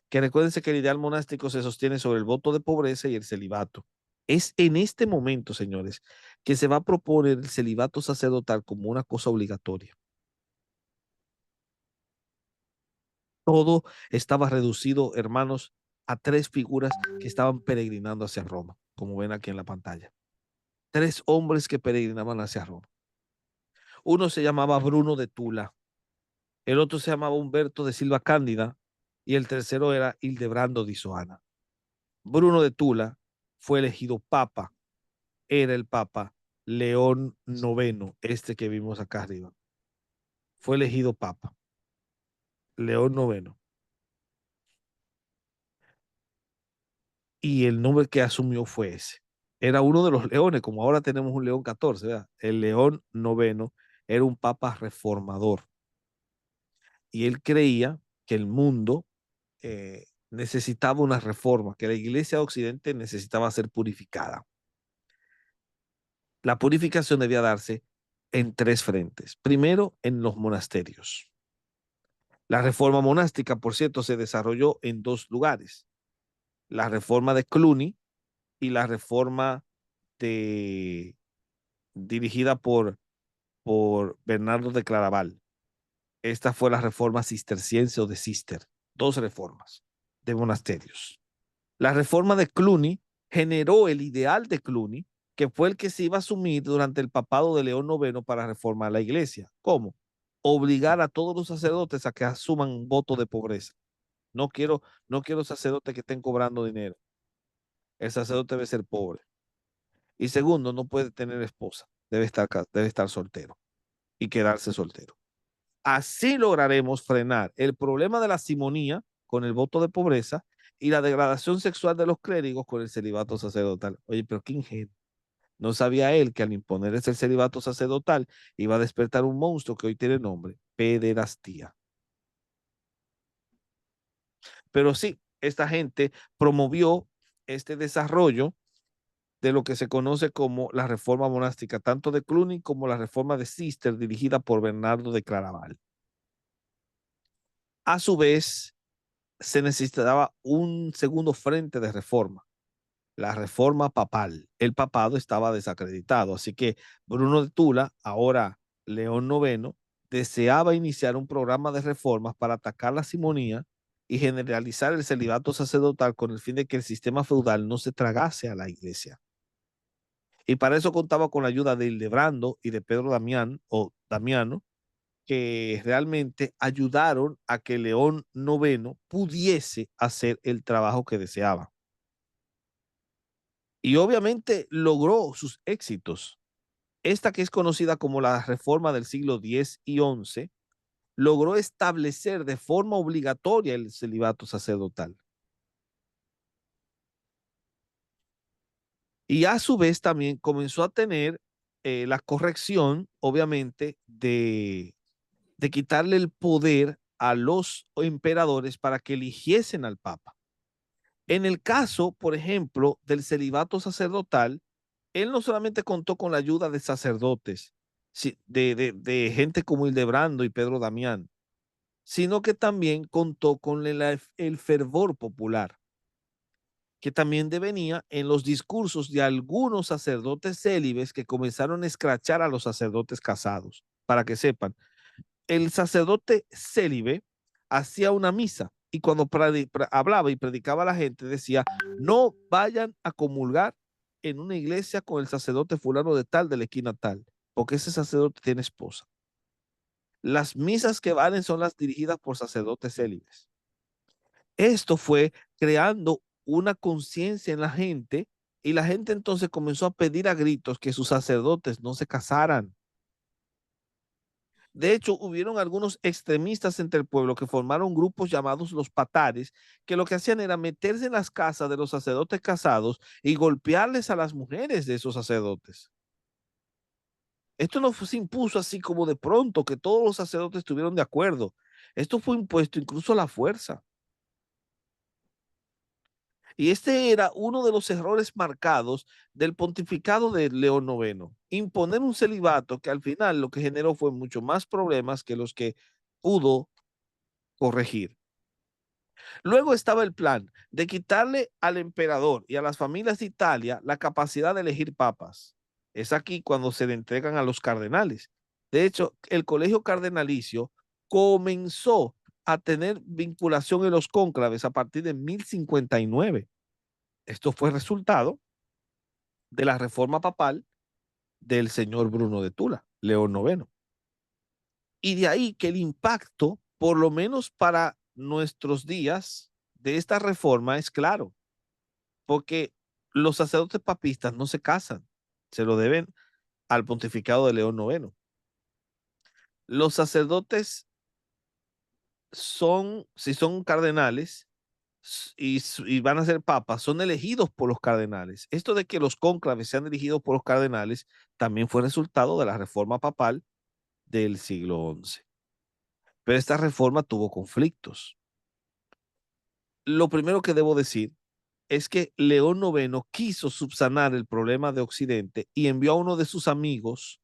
que recuérdense que el ideal monástico se sostiene sobre el voto de pobreza y el celibato. Es en este momento, señores, que se va a proponer el celibato sacerdotal como una cosa obligatoria. Todo estaba reducido, hermanos, a tres figuras que estaban peregrinando hacia Roma, como ven aquí en la pantalla. Tres hombres que peregrinaban hacia Roma. Uno se llamaba Bruno de Tula, el otro se llamaba Humberto de Silva Cándida y el tercero era Hildebrando di Soana. Bruno de Tula fue elegido papa, era el papa León IX, este que vimos acá arriba. Fue elegido papa, León IX. Y el nombre que asumió fue ese. Era uno de los leones, como ahora tenemos un León XIV, ¿verdad? El León IX era un papa reformador. Y él creía que el mundo necesitaba una reforma, que la iglesia de Occidente necesitaba ser purificada. La purificación debía darse en tres frentes. Primero, en los monasterios. La reforma monástica, por cierto, se desarrolló en dos lugares. La reforma de Cluny y la reforma dirigida por Bernardo de Claraval. Esta fue la reforma cisterciense o de Cister. Dos reformas de monasterios. La reforma de Cluny generó el ideal de Cluny, que fue el que se iba a asumir durante el papado de León IX para reformar la iglesia. ¿Cómo? Obligar a todos los sacerdotes a que asuman voto de pobreza. No quiero sacerdotes que estén cobrando dinero. El sacerdote debe ser pobre. Y segundo, no puede tener esposa. Debe estar soltero y quedarse soltero. Así lograremos frenar el problema de la simonía con el voto de pobreza y la degradación sexual de los clérigos con el celibato sacerdotal. Oye, pero qué ingenuo. No sabía él que al imponerse el celibato sacerdotal iba a despertar un monstruo que hoy tiene nombre, pederastía. Pero sí, esta gente promovió este desarrollo de lo que se conoce como la reforma monástica, tanto de Cluny como la reforma de Cister, dirigida por Bernardo de Claraval. A su vez, se necesitaba un segundo frente de reforma, la reforma papal. El papado estaba desacreditado, así que Bruno de Tula, ahora León IX, deseaba iniciar un programa de reformas para atacar la simonía y generalizar el celibato sacerdotal con el fin de que el sistema feudal no se tragase a la iglesia. Y para eso contaba con la ayuda de Hildebrando y de Pedro Damián o Damiano, que realmente ayudaron a que León IX pudiese hacer el trabajo que deseaba. Y obviamente logró sus éxitos. Esta que es conocida como la reforma del siglo X y XI, logró establecer de forma obligatoria el celibato sacerdotal. Y a su vez también comenzó a tener la corrección, obviamente, de quitarle el poder a los emperadores para que eligiesen al papa. En el caso, por ejemplo, del celibato sacerdotal, él no solamente contó con la ayuda de sacerdotes, de gente como Hildebrando y Pedro Damián, sino que también contó con el fervor popular, que también devenía en los discursos de algunos sacerdotes célibes que comenzaron a escrachar a los sacerdotes casados. Para que sepan, el sacerdote célibe hacía una misa y cuando hablaba y predicaba a la gente decía, no vayan a comulgar en una iglesia con el sacerdote fulano de tal, de la esquina tal, porque ese sacerdote tiene esposa. Las misas que valen son las dirigidas por sacerdotes célibes. Esto fue creando una conciencia en la gente y la gente entonces comenzó a pedir a gritos que sus sacerdotes no se casaran. De hecho, hubieron algunos extremistas entre el pueblo que formaron grupos llamados los patares, que lo que hacían era meterse en las casas de los sacerdotes casados y golpearles a las mujeres de esos sacerdotes. Esto no se impuso así como de pronto, que todos los sacerdotes estuvieron de acuerdo. Esto fue impuesto incluso a la fuerza. Y este era uno de los errores marcados del pontificado de León IX. Imponer un celibato que al final lo que generó fue mucho más problemas que los que pudo corregir. Luego estaba el plan de quitarle al emperador y a las familias de Italia la capacidad de elegir papas. Es aquí cuando se le entregan a los cardenales. De hecho, el colegio cardenalicio comenzó a tener vinculación en los cónclaves a partir de 1059. Esto fue resultado de la reforma papal del señor Bruno de Tula, León IX. Y de ahí que el impacto, por lo menos para nuestros días, de esta reforma es claro, porque los sacerdotes papistas no se casan, se lo deben al pontificado de León IX. Los sacerdotes si son cardenales y van a ser papas, son elegidos por los cardenales. Esto de que los cónclaves sean elegidos por los cardenales también fue resultado de la reforma papal del siglo XI. Pero esta reforma tuvo conflictos. Lo primero que debo decir es que León IX quiso subsanar el problema de Occidente y envió a uno de sus amigos,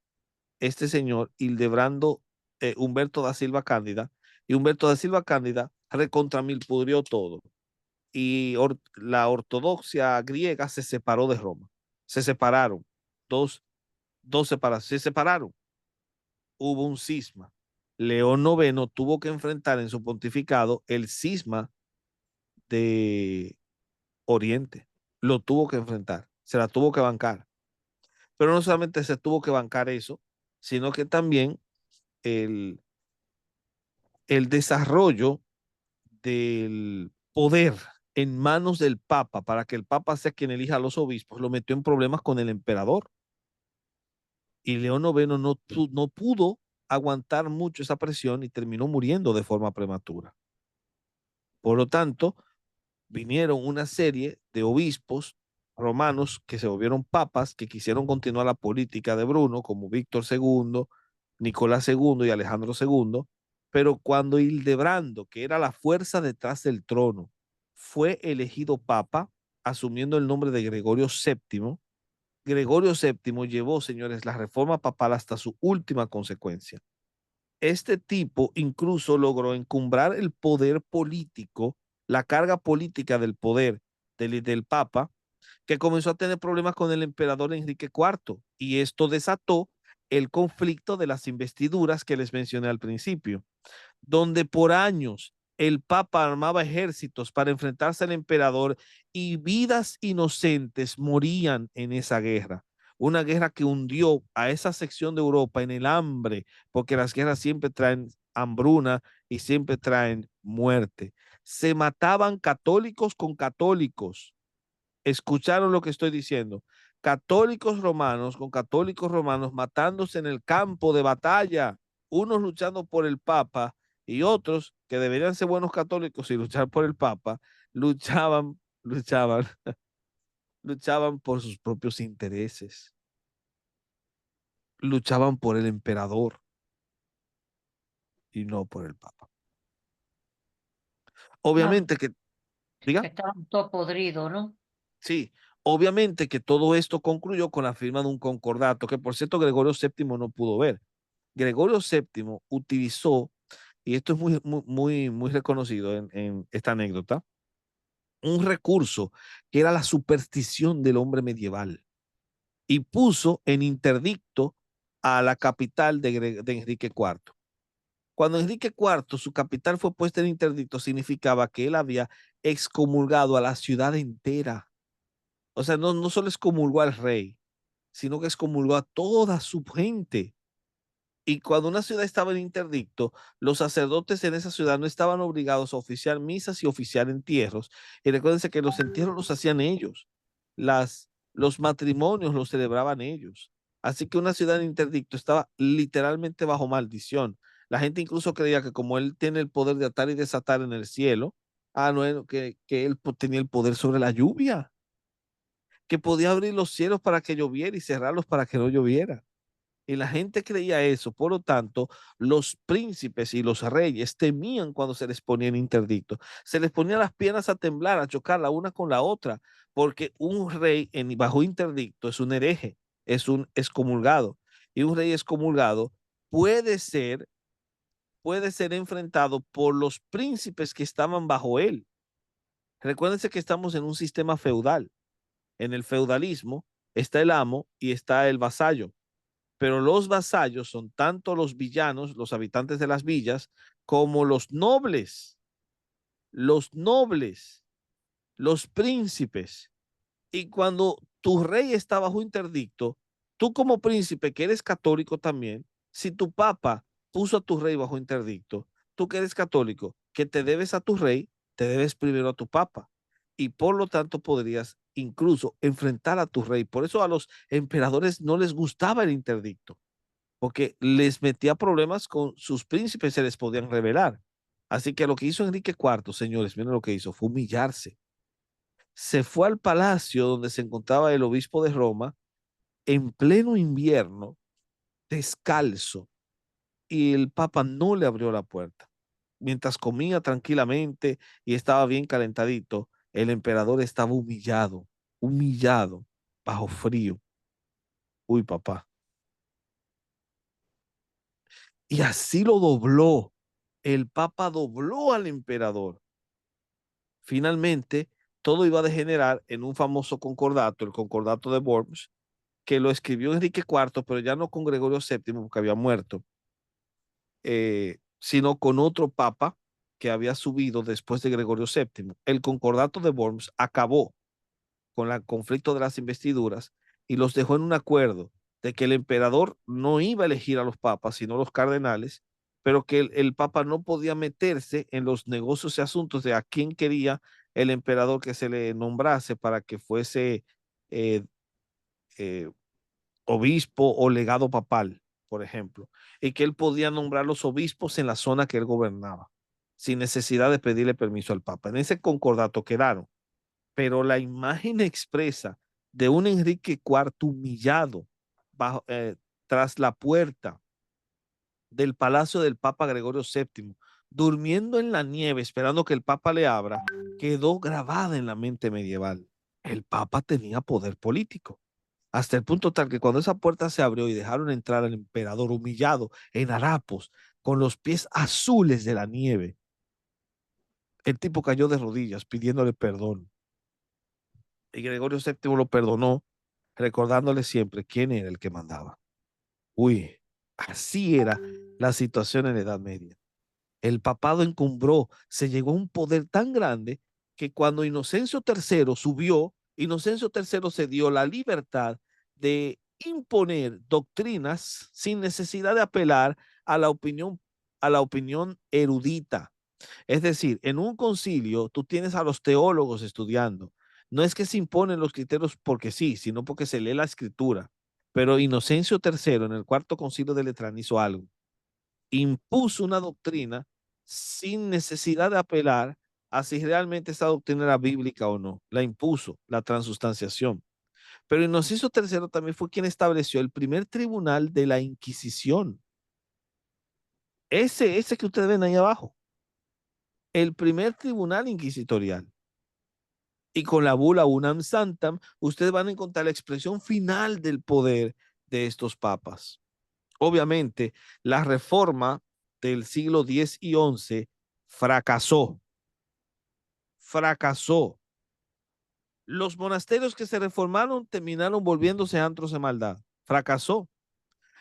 este señor Hildebrando Humberto da Silva Cándida, y Humberto da Silva Cándida recontramilpudrió todo. Y la ortodoxia griega se separó de Roma. Se separaron. Dos separaciones. Se separaron. Hubo un cisma. León IX tuvo que enfrentar en su pontificado el cisma de Oriente. Lo tuvo que enfrentar. Se la tuvo que bancar. Pero no solamente se tuvo que bancar eso, sino que también el, el desarrollo del poder en manos del Papa para que el Papa sea quien elija a los obispos, lo metió en problemas con el emperador. Y León IX no pudo aguantar mucho esa presión y terminó muriendo de forma prematura. Por lo tanto, vinieron una serie de obispos romanos que se volvieron papas, que quisieron continuar la política de Bruno, como Víctor II, Nicolás II y Alejandro II, pero cuando Hildebrando, que era la fuerza detrás del trono, fue elegido papa, asumiendo el nombre de Gregorio VII, Gregorio VII llevó, señores, la reforma papal hasta su última consecuencia. Este tipo incluso logró encumbrar el poder político, la carga política del poder del Papa, que comenzó a tener problemas con el emperador Enrique IV, y esto desató el conflicto de las investiduras que les mencioné al principio, donde por años el Papa armaba ejércitos para enfrentarse al emperador y vidas inocentes morían en esa guerra. Una guerra que hundió a esa sección de Europa en el hambre, porque las guerras siempre traen hambruna y siempre traen muerte. Se mataban católicos con católicos. Escucharon lo que estoy diciendo. Católicos romanos con católicos romanos matándose en el campo de batalla, unos luchando por el Papa y otros que deberían ser buenos católicos y luchar por el Papa, luchaban, luchaban por sus propios intereses, luchaban por el emperador y no por el Papa. Claro, Obviamente que, diga, estaban todos podridos, ¿no? sí, obviamente que todo esto concluyó con la firma de un concordato, que por cierto Gregorio VII no pudo ver. Gregorio VII utilizó, y esto es muy reconocido en esta anécdota, un recurso que era la superstición del hombre medieval y puso en interdicto a la capital de Enrique IV. Cuando Enrique IV, su capital fue puesta en interdicto, significaba que él había excomulgado a la ciudad entera. O sea, no solo excomulgó al rey, sino que excomulgó a toda su gente. Y cuando una ciudad estaba en interdicto, los sacerdotes en esa ciudad no estaban obligados a oficiar misas y oficiar entierros. Y recuérdense que los entierros los hacían ellos. Los matrimonios los celebraban ellos. Así que una ciudad en interdicto estaba literalmente bajo maldición. La gente incluso creía que como él tiene el poder de atar y desatar en el cielo, no, que él tenía el poder sobre la lluvia, que podía abrir los cielos para que lloviera y cerrarlos para que no lloviera. Y la gente creía eso. Por lo tanto, los príncipes y los reyes temían cuando se les ponía en interdicto. Se les ponía las piernas a temblar, a chocar la una con la otra, porque un rey bajo interdicto es un hereje, es un excomulgado. Y un rey excomulgado puede ser, puede ser enfrentado por los príncipes que estaban bajo él. Recuérdense que estamos en un sistema feudal. En el feudalismo está el amo y está el vasallo, pero los vasallos son tanto los villanos, los habitantes de las villas, como los nobles, los príncipes. Y cuando tu rey está bajo interdicto, tú como príncipe que eres católico también, si tu papa puso a tu rey bajo interdicto, tú que eres católico, que te debes a tu rey, te debes primero a tu papa. Y por lo tanto podrías incluso enfrentar a tu rey. Por eso a los emperadores no les gustaba el interdicto, porque les metía problemas con sus príncipes, se les podían revelar. Así que lo que hizo Enrique IV, señores, miren lo que hizo, fue humillarse. Se fue al palacio donde se encontraba el obispo de Roma en pleno invierno, descalzo, y el Papa no le abrió la puerta. Mientras comía tranquilamente y estaba bien calentadito, el emperador estaba humillado, humillado, bajo frío. Uy, papá. Y así lo dobló. El Papa dobló al emperador. Finalmente, todo iba a degenerar en un famoso concordato, el concordato de Worms, que lo escribió Enrique IV, pero ya no con Gregorio VII, porque había muerto, sino con otro papa que había subido después de Gregorio VII. El concordato de Worms acabó con el conflicto de las investiduras y los dejó en un acuerdo de que el emperador no iba a elegir a los papas, sino los cardenales, pero que el papa no podía meterse en los negocios y asuntos de a quién quería el emperador que se le nombrase para que fuese eh, eh, obispo o legado papal, por ejemplo, y que él podía nombrar los obispos en la zona que él gobernaba, sin necesidad de pedirle permiso al papa. En ese concordato quedaron, pero la imagen expresa de un Enrique IV humillado bajo, tras la puerta del palacio del Papa Gregorio VII, durmiendo en la nieve esperando que el Papa le abra, quedó grabada en la mente medieval. El Papa tenía poder político, hasta el punto tal que cuando esa puerta se abrió y dejaron entrar al emperador humillado en harapos, con los pies azules de la nieve, el tipo cayó de rodillas pidiéndole perdón. Y Gregorio VII lo perdonó, recordándole siempre quién era el que mandaba. Uy, así era la situación en la Edad Media. El papado encumbró, se llegó a un poder tan grande que cuando Inocencio III subió, Inocencio III se dio la libertad de imponer doctrinas sin necesidad de apelar a la opinión erudita. Es decir, en un concilio tú tienes a los teólogos estudiando. No es que se imponen los criterios porque sí, sino porque se lee la escritura. Pero Inocencio III en el cuarto concilio de Letrán hizo algo. Impuso una doctrina sin necesidad de apelar a si realmente esa doctrina era bíblica o no. La impuso, la transustanciación. Pero Inocencio III también fue quien estableció el primer tribunal de la Inquisición. Ese que ustedes ven ahí abajo. El primer tribunal inquisitorial. Y con la bula Unam Santam, ustedes van a encontrar la expresión final del poder de estos papas. Obviamente, la reforma del siglo X y XI fracasó. Fracasó. Los monasterios que se reformaron terminaron volviéndose antros de maldad. Fracasó.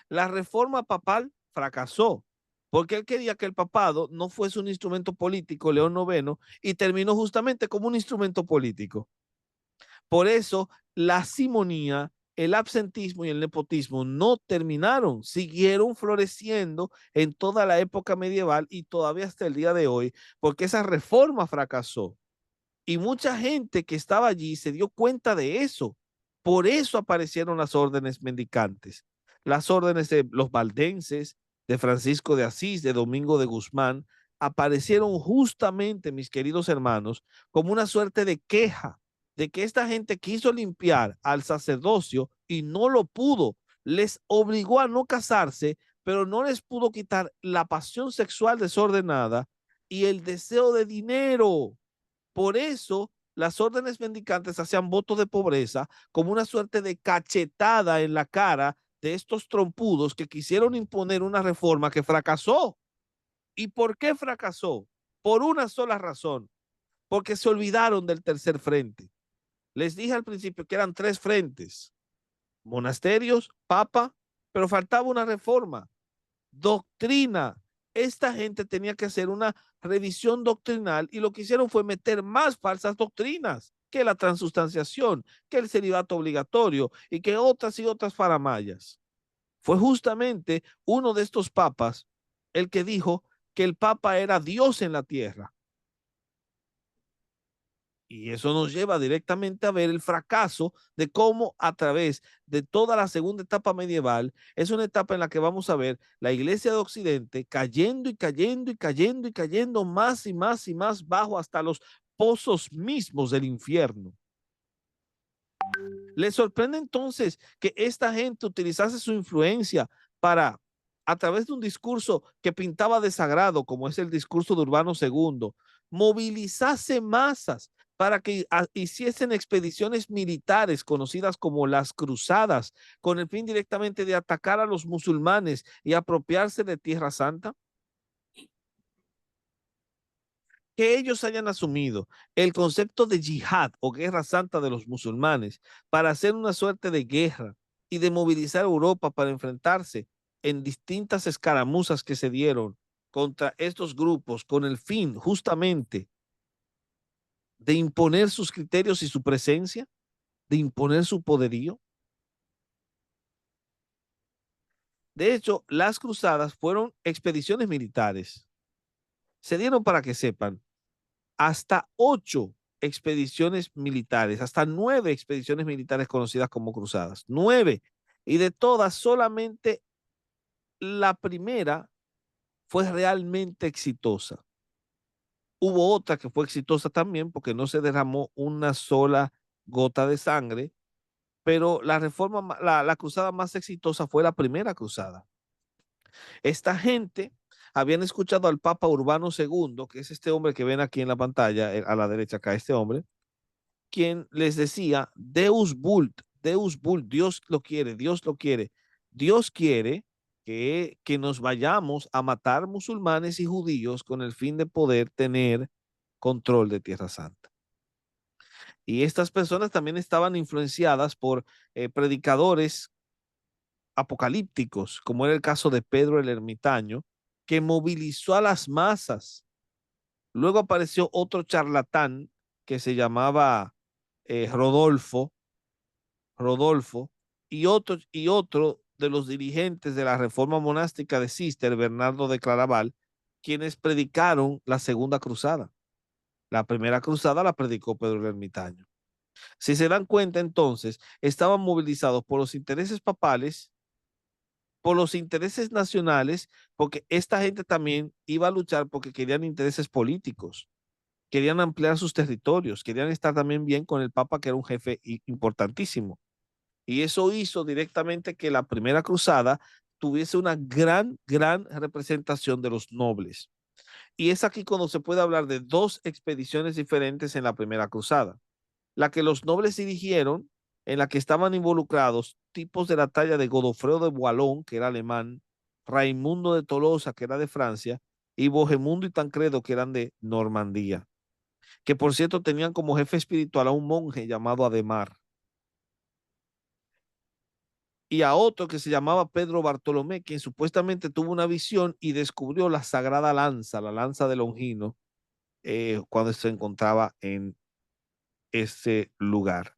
La reforma papal fracasó, porque él quería que el papado no fuese un instrumento político, León IX, y terminó justamente como un instrumento político. Por eso, la simonía, el absentismo y el nepotismo no terminaron, siguieron floreciendo en toda la época medieval y todavía hasta el día de hoy, porque esa reforma fracasó. Y mucha gente que estaba allí se dio cuenta de eso. Por eso aparecieron las órdenes mendicantes, las órdenes de los valdenses, de Francisco de Asís, de Domingo de Guzmán, aparecieron justamente, mis queridos hermanos, como una suerte de queja de que esta gente quiso limpiar al sacerdocio y no lo pudo. Les obligó a no casarse, pero no les pudo quitar la pasión sexual desordenada y el deseo de dinero. Por eso las órdenes mendicantes hacían votos de pobreza como una suerte de cachetada en la cara de estos trompudos que quisieron imponer una reforma que fracasó. ¿Y por qué fracasó? Por una sola razón, porque se olvidaron del tercer frente. Les dije al principio que eran tres frentes: monasterios, papa, pero faltaba una reforma, doctrina. Esta gente tenía que hacer una revisión doctrinal y lo que hicieron fue meter más falsas doctrinas, que la transustanciación, que el celibato obligatorio y que otras y otras faramayas. Fue justamente uno de estos papas el que dijo que el papa era Dios en la tierra. Y eso nos lleva directamente a ver el fracaso de cómo a través de toda la segunda etapa medieval es una etapa en la que vamos a ver la iglesia de Occidente cayendo y cayendo y cayendo y cayendo más y más y más bajo hasta los pozos mismos del infierno. ¿Les sorprende entonces que esta gente utilizase su influencia para a través de un discurso que pintaba de sagrado, como es el discurso de Urbano II, movilizase masas para que hiciesen expediciones militares conocidas como las cruzadas, con el fin directamente de atacar a los musulmanes y apropiarse de Tierra Santa? Que ellos hayan asumido el concepto de yihad o guerra santa de los musulmanes para hacer una suerte de guerra y de movilizar a Europa para enfrentarse en distintas escaramuzas que se dieron contra estos grupos con el fin justamente de imponer sus criterios y su presencia, de imponer su poderío. De hecho, las cruzadas fueron expediciones militares. Se dieron, para que sepan, hasta 8 expediciones militares, hasta 9 expediciones militares conocidas como cruzadas. 9. Y de todas, solamente la primera fue realmente exitosa. Hubo otra que fue exitosa también porque no se derramó una sola gota de sangre, pero la cruzada más exitosa fue la primera cruzada. Esta gente habían escuchado al Papa Urbano II, que es este hombre que ven aquí en la pantalla, a la derecha acá, este hombre, quien les decía, Deus vult, Dios lo quiere, Dios lo quiere. Dios quiere que nos vayamos a matar musulmanes y judíos con el fin de poder tener control de Tierra Santa. Y estas personas también estaban influenciadas por predicadores apocalípticos, como era el caso de Pedro el Ermitaño, que movilizó a las masas. Luego apareció otro charlatán que se llamaba Rodolfo, y otro de los dirigentes de la reforma monástica de Cister, Bernardo de Claraval, quienes predicaron la segunda cruzada. La primera cruzada la predicó Pedro el Ermitaño. Si se dan cuenta, entonces, estaban movilizados por los intereses papales, por los intereses nacionales, porque esta gente también iba a luchar porque querían intereses políticos, querían ampliar sus territorios, querían estar también bien con el Papa, que era un jefe importantísimo. Y eso hizo directamente que la primera cruzada tuviese una gran representación de los nobles. Y es aquí cuando se puede hablar de 2 expediciones diferentes en la primera cruzada. La que los nobles dirigieron, en la que estaban involucrados tipos de la talla de Godofredo de Boilón, que era alemán, Raimundo de Tolosa, que era de Francia, y Bohemundo y Tancredo, que eran de Normandía, que por cierto tenían como jefe espiritual a un monje llamado Ademar, y a otro que se llamaba Pedro Bartolomé, quien supuestamente tuvo una visión y descubrió la sagrada lanza, la lanza de Longino, cuando se encontraba en ese lugar.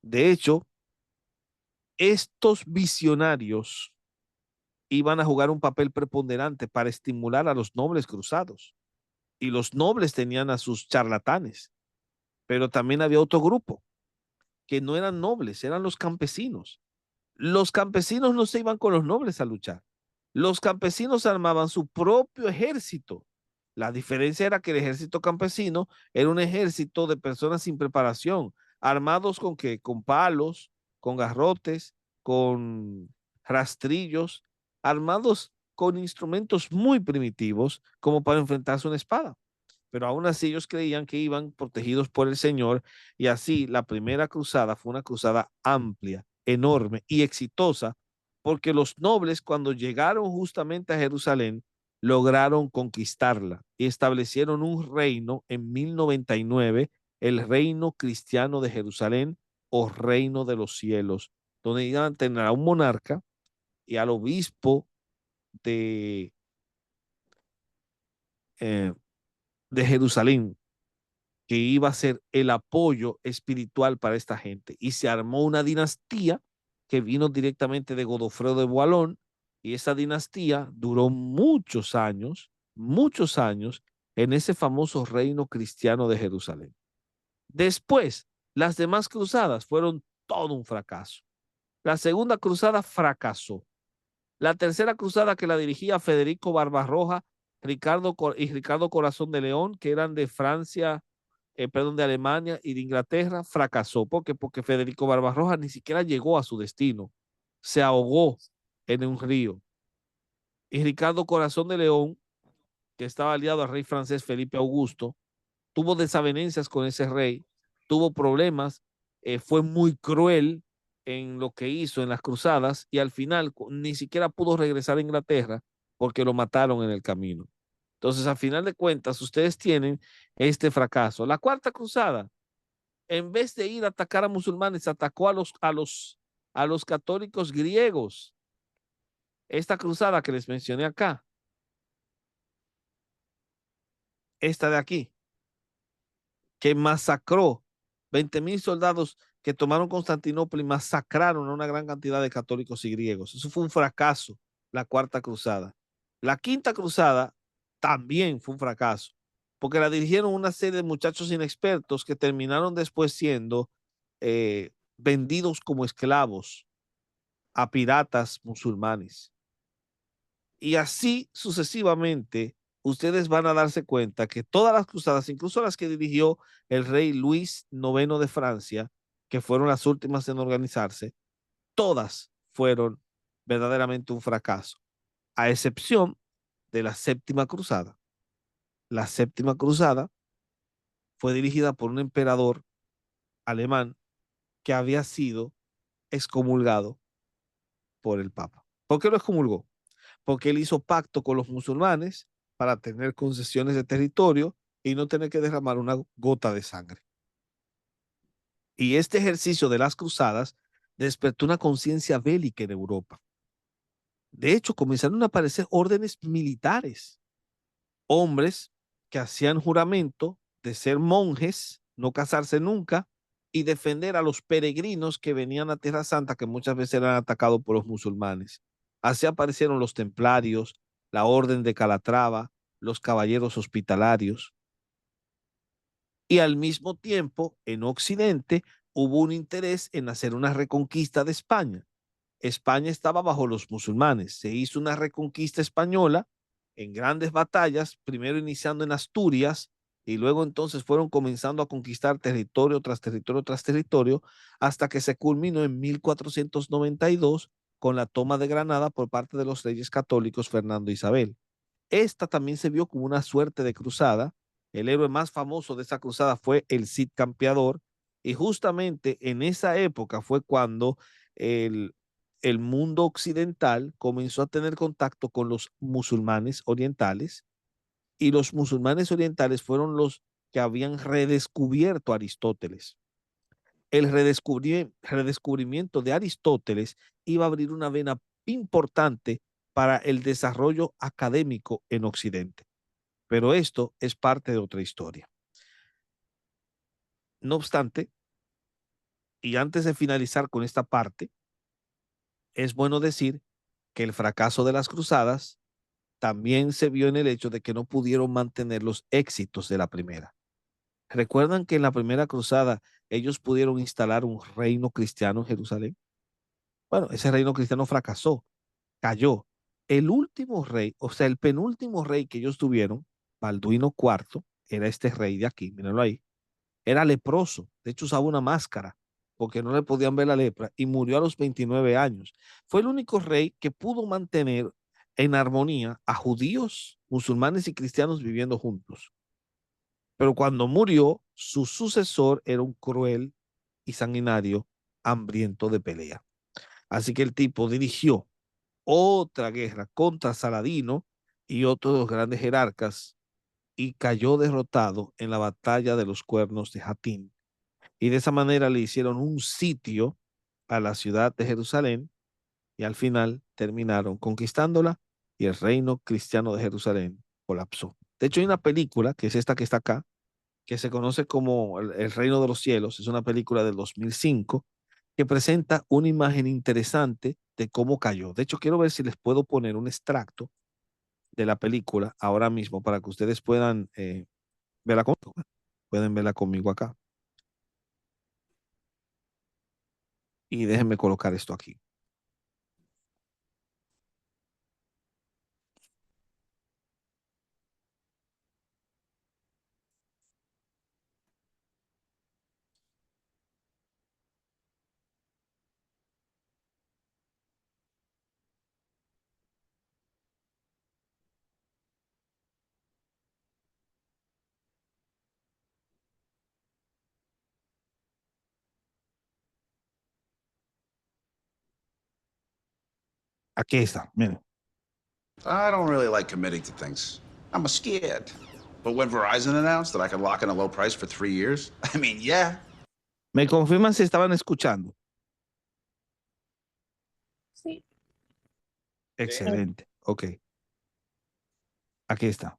De hecho, estos visionarios iban a jugar un papel preponderante para estimular a los nobles cruzados. Y los nobles tenían a sus charlatanes, pero también había otro grupo que no eran nobles, eran los campesinos. Los campesinos no se iban con los nobles a luchar. Los campesinos armaban su propio ejército. La diferencia era que el ejército campesino era un ejército de personas sin preparación, armados con qué, con palos, con garrotes, con rastrillos, armados con instrumentos muy primitivos como para enfrentarse a una espada. Pero aún así ellos creían que iban protegidos por el Señor, y así la primera cruzada fue una cruzada amplia, enorme y exitosa, porque los nobles, cuando llegaron justamente a Jerusalén, lograron conquistarla y establecieron un reino en 1099, el reino cristiano de Jerusalén, o reino de los cielos, donde iban a tener a un monarca y al obispo de, eh, de Jerusalén, que iba a ser el apoyo espiritual para esta gente. Y se armó una dinastía que vino directamente de Godofredo de Boilón, y esa dinastía duró muchos años en ese famoso reino cristiano de Jerusalén. Después, las demás cruzadas fueron todo un fracaso. La segunda cruzada fracasó. La tercera cruzada, que la dirigía Federico Barbarroja, Ricardo Corazón de León, que eran de Francia, perdón, de Alemania y de Inglaterra, fracasó. ¿Por qué? Porque Federico Barbarroja ni siquiera llegó a su destino. se ahogó en un río. Y Ricardo Corazón de León, que estaba aliado al rey francés Felipe Augusto, tuvo desavenencias con ese rey, tuvo problemas, fue muy cruel en lo que hizo en las cruzadas y al final ni siquiera pudo regresar a Inglaterra porque lo mataron en el camino. Entonces, al final de cuentas, ustedes tienen este fracaso. La cuarta cruzada, en vez de ir a atacar a musulmanes, atacó a los católicos griegos. Esta cruzada que les mencioné acá, esta de aquí, que masacró 20.000 soldados que tomaron Constantinopla y masacraron a una gran cantidad de católicos y griegos. Eso fue un fracaso, la cuarta cruzada. La quinta cruzada también fue un fracaso, porque la dirigieron una serie de muchachos inexpertos que terminaron después siendo vendidos como esclavos a piratas musulmanes. Y así sucesivamente, ustedes van a darse cuenta que todas las cruzadas, incluso las que dirigió el rey Luis IX de Francia, que fueron las últimas en organizarse, todas fueron verdaderamente un fracaso, a excepción de la séptima cruzada. La séptima cruzada fue dirigida por un emperador alemán que había sido excomulgado por el Papa. ¿Por qué lo excomulgó? Porque él hizo pacto con los musulmanes para tener concesiones de territorio y no tener que derramar una gota de sangre. Y este ejercicio de las cruzadas despertó una conciencia bélica en Europa. De hecho, comenzaron a aparecer órdenes militares, hombres que hacían juramento de ser monjes, no casarse nunca y defender a los peregrinos que venían a Tierra Santa, que muchas veces eran atacados por los musulmanes. Así aparecieron los templarios, la Orden de Calatrava, los caballeros hospitalarios. Y al mismo tiempo, en Occidente, hubo un interés en hacer una reconquista de España. España estaba bajo los musulmanes. Se hizo una reconquista española en grandes batallas, primero iniciando en Asturias y luego entonces fueron comenzando a conquistar territorio tras territorio tras territorio hasta que se culminó en 1492 con la toma de Granada por parte de los reyes católicos Fernando e Isabel. Esta también se vio como una suerte de cruzada. El héroe más famoso de esa cruzada fue el Cid Campeador y justamente en esa época fue cuando el, el mundo occidental comenzó a tener contacto con los musulmanes orientales y los musulmanes orientales fueron los que habían redescubierto a Aristóteles. El redescubrimiento de Aristóteles iba a abrir una vena importante para el desarrollo académico en Occidente. Pero esto es parte de otra historia. No obstante, y antes de finalizar con esta parte, es bueno decir que el fracaso de las cruzadas también se vio en el hecho de que no pudieron mantener los éxitos de la primera. ¿Recuerdan que en la primera cruzada ellos pudieron instalar un reino cristiano en Jerusalén? Bueno, ese reino cristiano fracasó, cayó. El último rey, o sea, el penúltimo rey que ellos tuvieron, Balduino IV, era este rey de aquí, mírenlo ahí, era leproso, de hecho usaba una máscara porque no le podían ver la lepra y murió a los 29 años. Fue el único rey que pudo mantener en armonía a judíos, musulmanes y cristianos viviendo juntos. Pero cuando murió, su sucesor era un cruel y sanguinario, hambriento de pelea. Así que el tipo dirigió otra guerra contra Saladino y otros grandes jerarcas y cayó derrotado en la batalla de los Cuernos de Jatín. Y de esa manera le hicieron un sitio a la ciudad de Jerusalén y al final terminaron conquistándola y el reino cristiano de Jerusalén colapsó. De hecho, hay una película, que es esta que está acá, que se conoce como El Reino de los Cielos, es una película del 2005 que presenta una imagen interesante de cómo cayó. De hecho, quiero ver si les puedo poner un extracto de la película ahora mismo para que ustedes puedan verla conmigo. Pueden verla conmigo acá. Y déjenme colocar esto aquí. Aquí está, miren. I don't really like committing to things. I'm scared. But when Verizon announced that I could lock in a low price for 3 years, I mean, yeah. ¿Me confirman si estaban escuchando? Sí. Excelente. Ok. Aquí está.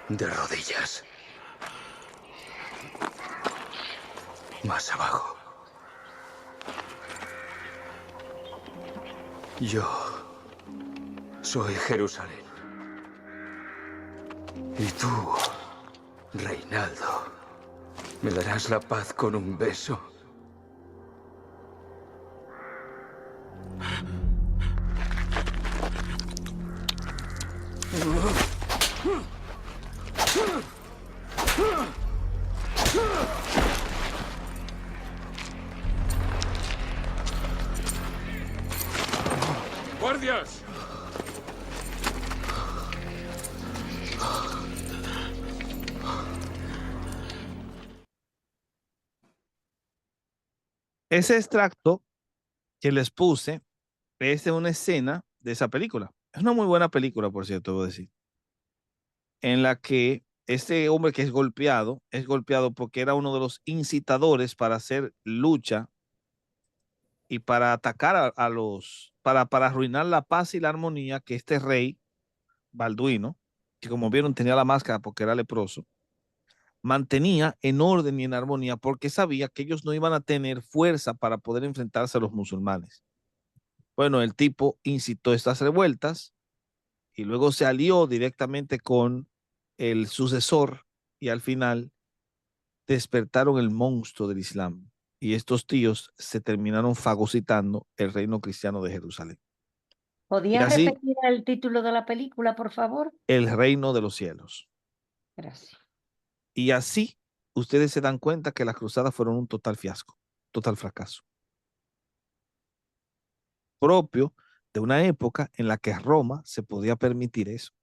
De rodillas. Más abajo. Yo soy Jerusalén. Y tú, Reinaldo, ¿me darás la paz con un beso? ¡Guardias! Ese extracto que les puse es de una escena de esa película. Es una muy buena película, por cierto, debo decir. En la que este hombre que es golpeado porque era uno de los incitadores para hacer lucha y para atacar para arruinar la paz y la armonía que este rey Balduino, que como vieron tenía la máscara porque era leproso, mantenía en orden y en armonía porque sabía que ellos no iban a tener fuerza para poder enfrentarse a los musulmanes. Bueno, el tipo incitó estas revueltas y luego se alió directamente con el sucesor y al final despertaron el monstruo del Islam y estos tíos se terminaron fagocitando el reino cristiano de Jerusalén. Y ¿Podías así repetir el título de la película, por favor? el reino de los cielos. Gracias. Y así ustedes se dan cuenta que las cruzadas fueron un total fiasco, total fracaso. Propio de una época en la que Roma se podía permitir eso,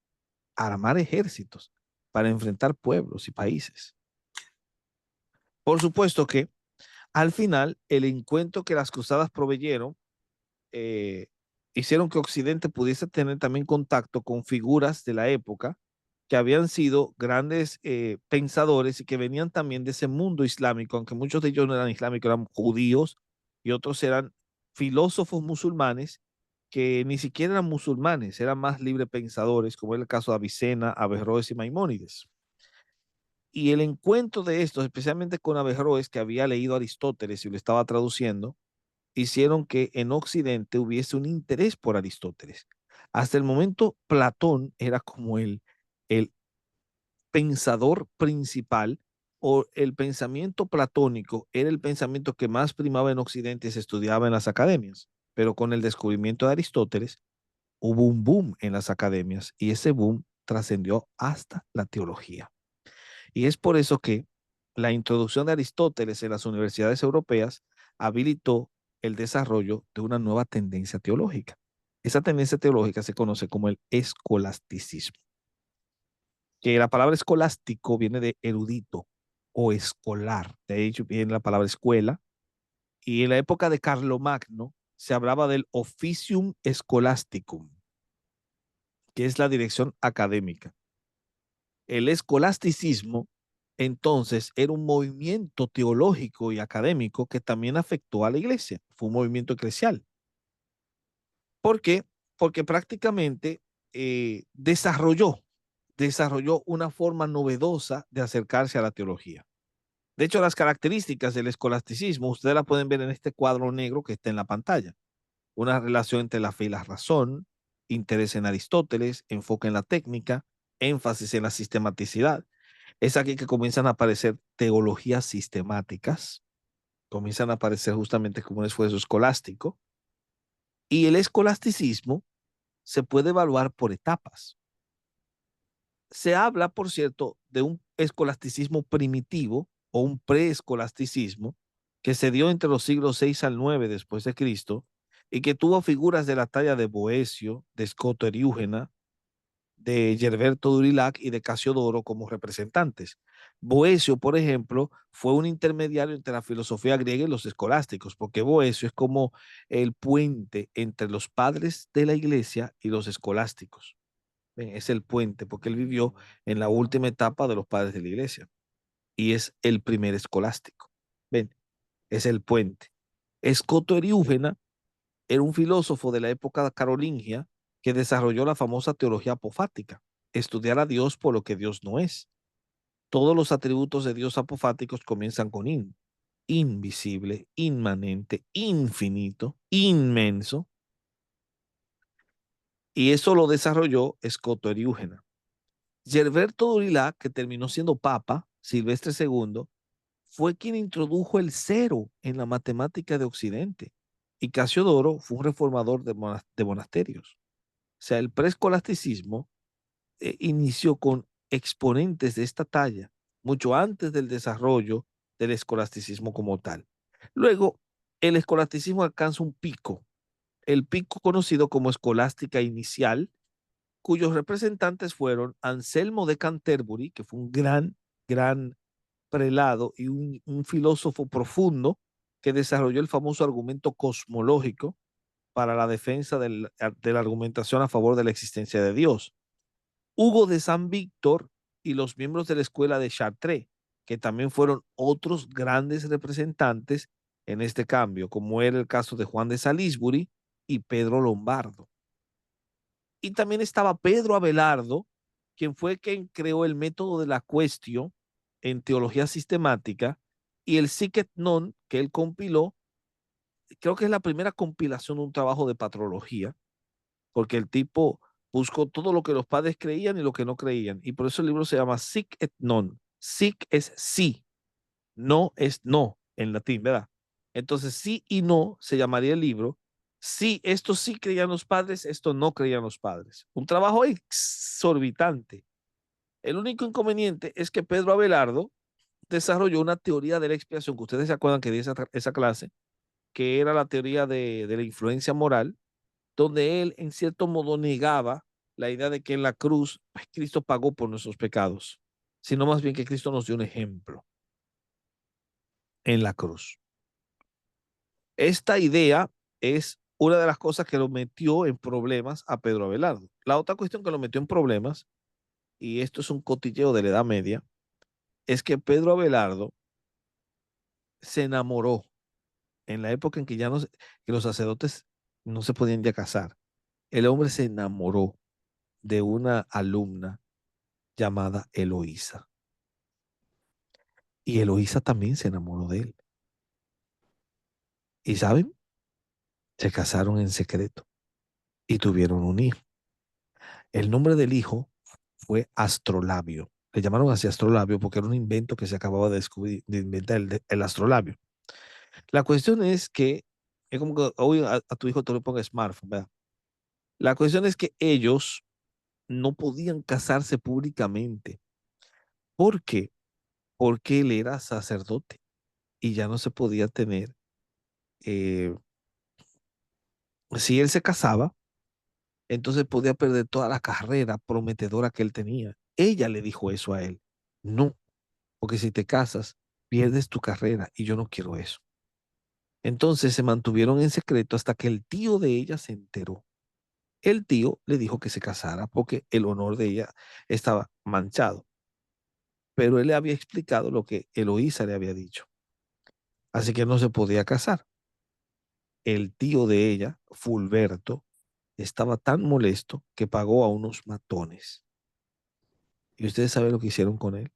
armar ejércitos para enfrentar pueblos y países. Por supuesto que al final el encuentro que las cruzadas proveyeron eh, hicieron que Occidente pudiese tener también contacto con figuras de la época que habían sido grandes pensadores y que venían también de ese mundo islámico, aunque muchos de ellos no eran islámicos, eran judíos y otros eran filósofos musulmanes que ni siquiera eran musulmanes, eran más libre pensadores, como es el caso de Avicena, Averroes y Maimónides. Y el encuentro de estos, especialmente con Averroes, que había leído Aristóteles y lo estaba traduciendo, hicieron que en Occidente hubiese un interés por Aristóteles. Hasta el momento, Platón era como el pensador principal o el pensamiento platónico era el pensamiento que más primaba en Occidente y se estudiaba en las academias. Pero con el descubrimiento de Aristóteles hubo un boom en las academias y ese boom trascendió hasta la teología. Y es por eso que la introducción de Aristóteles en las universidades europeas habilitó el desarrollo de una nueva tendencia teológica. Esa tendencia teológica se conoce como el escolasticismo, que la palabra escolástico viene de erudito o escolar. De hecho, viene la palabra escuela. Y en la época de Carlomagno se hablaba del officium scholasticum, que es la dirección académica. El escolasticismo, entonces, era un movimiento teológico y académico que también afectó a la iglesia. Fue un movimiento eclesial. ¿Por qué? Porque prácticamente desarrolló una forma novedosa de acercarse a la teología. De hecho, las características del escolasticismo, ustedes las pueden ver en este cuadro negro que está en la pantalla. Una relación entre la fe y la razón, interés en Aristóteles, enfoque en la técnica, énfasis en la sistematicidad. Es aquí que comienzan a aparecer teologías sistemáticas, comienzan a aparecer justamente como un esfuerzo escolástico, y el escolasticismo se puede evaluar por etapas. Se habla, por cierto, de un escolasticismo primitivo o un preescolasticismo que se dio entre los siglos 6 al 9 después de Cristo y que tuvo figuras de la talla de Boecio, de Scoto Eriúgena, de Gerberto Durilac y de Casiodoro como representantes. Boecio, por ejemplo, fue un intermediario entre la filosofía griega y los escolásticos, porque Boecio es como el puente entre los padres de la iglesia y los escolásticos. ¿Ven? Es el puente, porque él vivió en la última etapa de los padres de la iglesia y es el primer escolástico. ¿Ven? Es el puente. Escoto Eriúgena era un filósofo de la época carolingia que desarrolló la famosa teología apofática, estudiar a Dios por lo que Dios no es. Todos los atributos de Dios apofáticos comienzan con invisible, inmanente, infinito, inmenso, y eso lo desarrolló Escoto Eriúgena. Gerberto Durilac, que terminó siendo papa, Silvestre II, fue quien introdujo el cero en la matemática de Occidente, y Casiodoro fue un reformador de monasterios. O sea, el preescolasticismo inició con exponentes de esta talla, mucho antes del desarrollo del escolasticismo como tal. Luego, el escolasticismo alcanza un pico, el pico conocido como escolástica inicial, cuyos representantes fueron Anselmo de Canterbury, que fue un gran prelado y un filósofo profundo que desarrolló el famoso argumento cosmológico para la defensa de la argumentación a favor de la existencia de Dios. Hugo de San Víctor y los miembros de la escuela de Chartres, que también fueron otros grandes representantes en este cambio, como era el caso de Juan de Salisbury y Pedro Lombardo. Y también estaba Pedro Abelardo, quien fue quien creó el método de la cuestión en teología sistemática, y el Sic et Non que él compiló, creo que es la primera compilación de un trabajo de patrología, porque el tipo buscó todo lo que los padres creían y lo que no creían, y por eso el libro se llama Sic et Non. Sic es sí, no es no en latín, ¿verdad? Entonces sí y no se llamaría el libro. Sí, esto sí creían los padres, esto no creían los padres. Un trabajo exorbitante. El único inconveniente es que Pedro Abelardo desarrolló una teoría de la expiación, que ustedes se acuerdan que di esa clase, que era la teoría de la influencia moral, donde él en cierto modo negaba la idea de que en la cruz pues, Cristo pagó por nuestros pecados, sino más bien que Cristo nos dio un ejemplo en la cruz. Esta idea es una de las cosas que lo metió en problemas a Pedro Abelardo. La otra cuestión que lo metió en problemas, y esto es un cotilleo de la Edad Media, es que Pedro Abelardo se enamoró en la época en que ya no que los sacerdotes no se podían ya casar. El hombre se enamoró de una alumna llamada Eloísa. Y Eloísa también se enamoró de él. ¿Y saben? Se casaron en secreto y tuvieron un hijo. El nombre del hijo fue Astrolabio. Le llamaron así Astrolabio porque era un invento que se acababa de descubrir, de inventar el astrolabio. La cuestión es que, es como que hoy a tu hijo te lo ponga smartphone, ¿verdad? La cuestión es que ellos no podían casarse públicamente. ¿Por qué? Porque él era sacerdote y ya no se podía tener. eh, si él se casaba, entonces podía perder toda la carrera prometedora que él tenía. Ella le dijo eso a él. No, porque si te casas, pierdes tu carrera y yo no quiero eso. Entonces se mantuvieron en secreto hasta que el tío de ella se enteró. El tío le dijo que se casara porque el honor de ella estaba manchado. Pero él le había explicado lo que Eloísa le había dicho. Así que no se podía casar. El tío de ella, Fulberto, estaba tan molesto que pagó a unos matones. ¿Y ustedes saben lo que hicieron con él?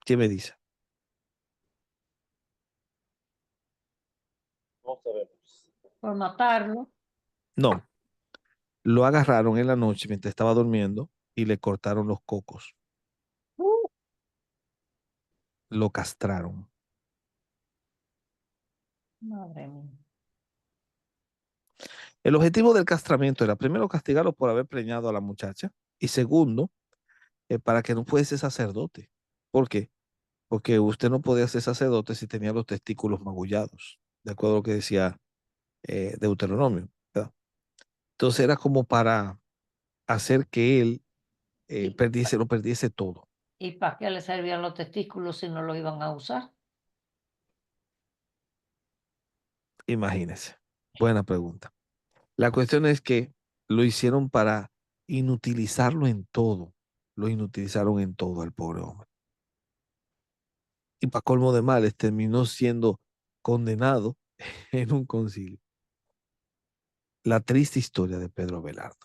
¿Qué me dice? Por matarlo. No, lo agarraron en la noche mientras estaba durmiendo y le cortaron los cocos, lo castraron. Madre mía. El objetivo del castramiento era primero castigarlo por haber preñado a la muchacha y segundo, para que no fuese sacerdote. ¿Por qué? Porque usted no podía ser sacerdote si tenía los testículos magullados, de acuerdo a lo que decía Deuteronomio, ¿verdad? Entonces era como para hacer que él ¿Y, lo perdiese todo. y para qué le servían los testículos si no lo iban a usar? Imagínese. Buena pregunta. La cuestión es que lo hicieron para inutilizarlo en todo. Lo inutilizaron en todo al pobre hombre. Y para colmo de males, terminó siendo condenado en un concilio. La triste historia de Pedro Abelardo.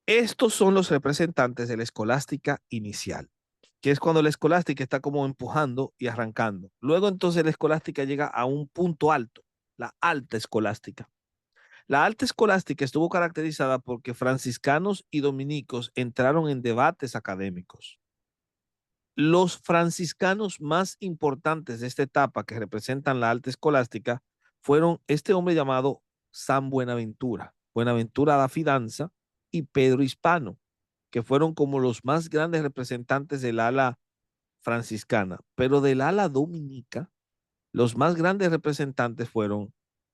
Estos son los representantes de la escolástica inicial, que es cuando la escolástica está como empujando y arrancando. Luego entonces la escolástica llega a un punto alto, la alta escolástica. La alta escolástica estuvo caracterizada porque franciscanos y dominicos entraron en debates académicos. Los franciscanos más importantes de esta etapa que representan la alta escolástica fueron este hombre llamado San Buenaventura, Buenaventura da Fidanza y Pedro Hispano, que fueron como los más grandes representantes del ala franciscana, pero del ala dominica, los más grandes representantes fueron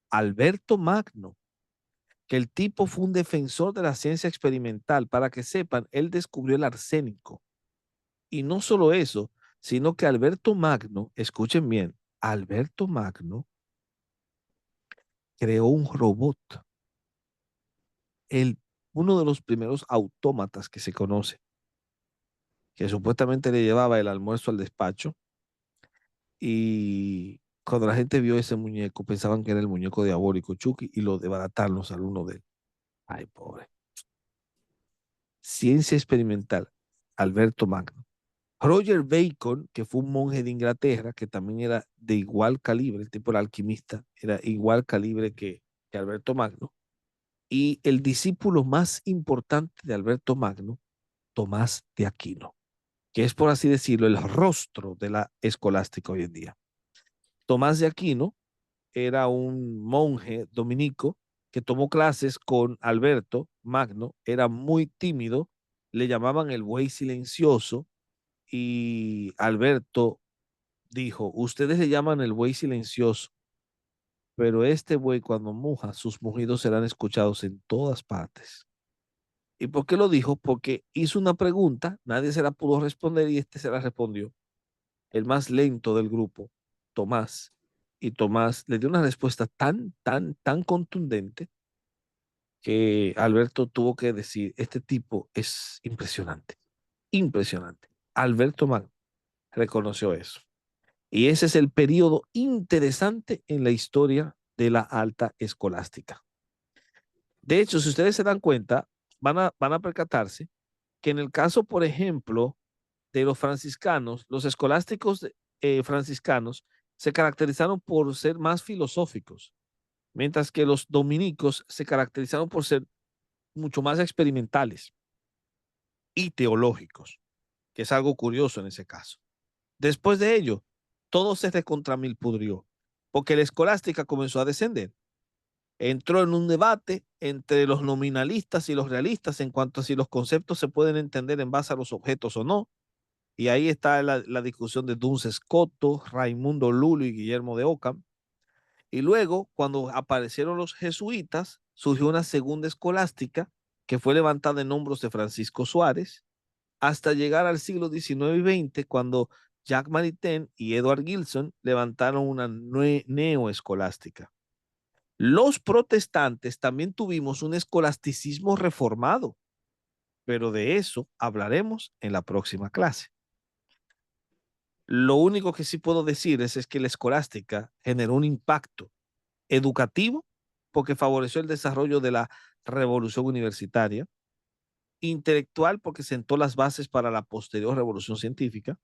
Alberto Magno, que el tipo fue un defensor de la ciencia experimental. Para que sepan, él descubrió el arsénico. Y no solo eso, sino que Alberto Magno, escuchen bien, Alberto Magno creó un robot, el, uno de los primeros autómatas que se conoce, que supuestamente le llevaba el almuerzo al despacho. Y cuando la gente vio ese muñeco, pensaban que era el muñeco diabólico Chucky y lo desbarataron los alumnos de él. Ay, pobre. Ciencia experimental, Alberto Magno. Roger Bacon, que fue un monje de Inglaterra, que también era de igual calibre, el tipo era alquimista, era igual calibre que Alberto Magno. Y el discípulo más importante de Alberto Magno, Tomás de Aquino, que es, por así decirlo, el rostro de la escolástica hoy en día. Tomás de Aquino era un monje dominico que tomó clases con Alberto Magno, era muy tímido, le llamaban el buey silencioso y Alberto dijo, ustedes le llaman el buey silencioso, pero este buey cuando muja, sus mugidos serán escuchados en todas partes. ¿Y por qué lo dijo? Porque hizo una pregunta, nadie se la pudo responder y este se la respondió. El más lento del grupo, Tomás. Y Tomás le dio una respuesta tan contundente que Alberto tuvo que decir, este tipo es impresionante, impresionante. Alberto Magno reconoció eso. Y ese es el periodo interesante en la historia de la alta escolástica. De hecho, si ustedes se dan cuenta, van a percatarse que en el caso, por ejemplo, de los franciscanos, los escolásticos franciscanos se caracterizaron por ser más filosóficos, mientras que los dominicos se caracterizaron por ser mucho más experimentales y teológicos, que es algo curioso en ese caso. Después de ello, todo se recontramilpudrió, porque la escolástica comenzó a descender. Entró en un debate entre los nominalistas y los realistas en cuanto a si los conceptos se pueden entender en base a los objetos o no. Y ahí está la discusión de Duns Scoto, Raimundo Lulo y Guillermo de Ockham. Y luego, cuando aparecieron los jesuitas, surgió una segunda escolástica que fue levantada en hombros de Francisco Suárez, hasta llegar al siglo XIX y XX, cuando Jacques Maritain y Edward Gilson levantaron una neoescolástica. Los protestantes también tuvimos un escolasticismo reformado, pero de eso hablaremos en la próxima clase. Lo único que sí puedo decir es que la escolástica generó un impacto educativo porque favoreció el desarrollo de la revolución universitaria, intelectual porque sentó las bases para la posterior revolución científica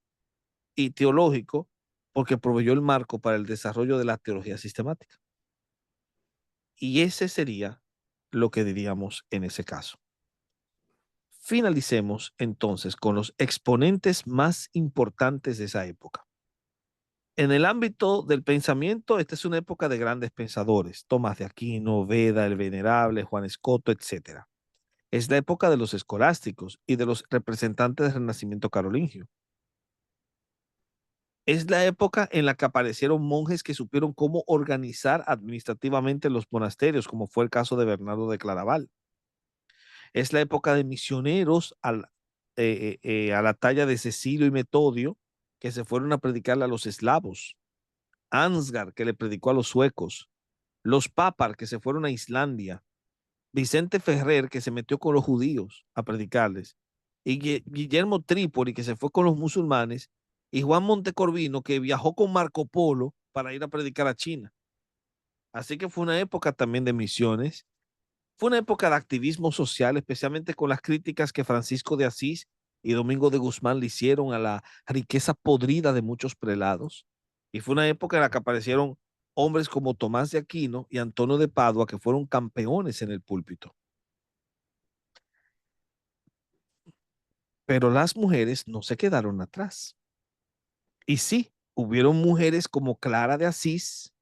y teológico porque proveyó el marco para el desarrollo de la teología sistemática. Y ese sería lo que diríamos en ese caso. Finalicemos entonces con los exponentes más importantes de esa época. En el ámbito del pensamiento, esta es una época de grandes pensadores, Tomás de Aquino, Beda, el Venerable, Juan Escoto, etc. Es la época de los escolásticos y de los representantes del Renacimiento carolingio. Es la época en la que aparecieron monjes que supieron cómo organizar administrativamente los monasterios, como fue el caso de Bernardo de Claraval. Es la época de misioneros a la talla de Cecilio y Metodio, que se fueron a predicarle a los eslavos. Ansgar, que le predicó a los suecos. Los Papar, que se fueron a Islandia. Vicente Ferrer, que se metió con los judíos a predicarles. Y Guillermo Trípoli, que se fue con los musulmanes. Y Juan Montecorvino, que viajó con Marco Polo para ir a predicar a China. Así que fue una época también de misiones. Fue una época de activismo social, especialmente con las críticas que Francisco de Asís y Domingo de Guzmán le hicieron a la riqueza podrida de muchos prelados. Y fue una época en la que aparecieron hombres como Tomás de Aquino y Antonio de Padua, que fueron campeones en el púlpito. Pero las mujeres no se quedaron atrás. Y sí, hubieron mujeres como Clara de Asís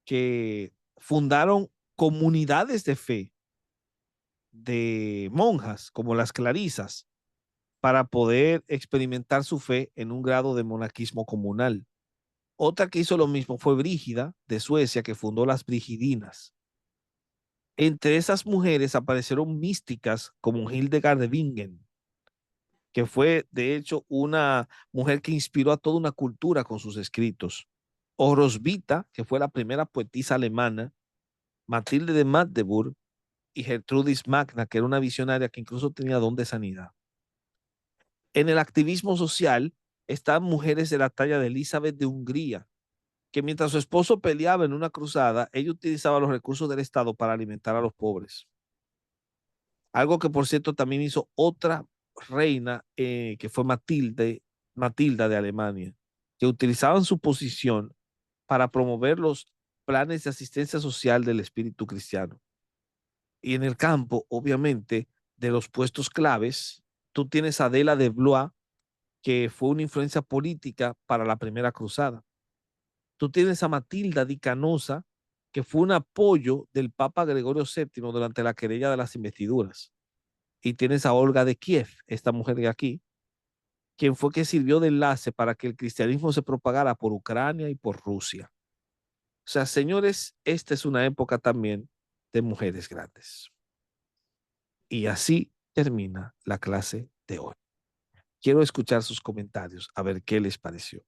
que fundaron comunidades de fe de monjas como las clarisas para poder experimentar su fe en un grado de monaquismo comunal. Otra que hizo lo mismo fue Brígida de Suecia, que fundó las Brigidinas. Entre esas mujeres aparecieron místicas como Hildegard de Bingen, que fue de hecho una mujer que inspiró a toda una cultura con sus escritos. O Roswitha, que fue la primera poetisa alemana, Matilde de Magdeburg y Gertrudis Magna, que era una visionaria que incluso tenía don de sanidad. En el activismo social están mujeres de la talla de Elizabeth de Hungría, que mientras su esposo peleaba en una cruzada, ella utilizaba los recursos del Estado para alimentar a los pobres. Algo que, por cierto, también hizo otra reina, que fue Matilda de Alemania, que utilizaban su posición para promover los planes de asistencia social del espíritu cristiano. Y en el campo, obviamente, de los puestos claves, tú tienes a Adela de Blois, que fue una influencia política para la primera cruzada. Tú tienes a Matilda di Canosa, que fue un apoyo del Papa Gregorio VII durante la querella de las investiduras. Y tienes a Olga de Kiev, esta mujer de aquí, quien fue que sirvió de enlace para que el cristianismo se propagara por Ucrania y por Rusia. O sea, señores, esta es una época también de mujeres grandes. Y así termina la clase de hoy. Quiero escuchar sus comentarios, a ver qué les pareció.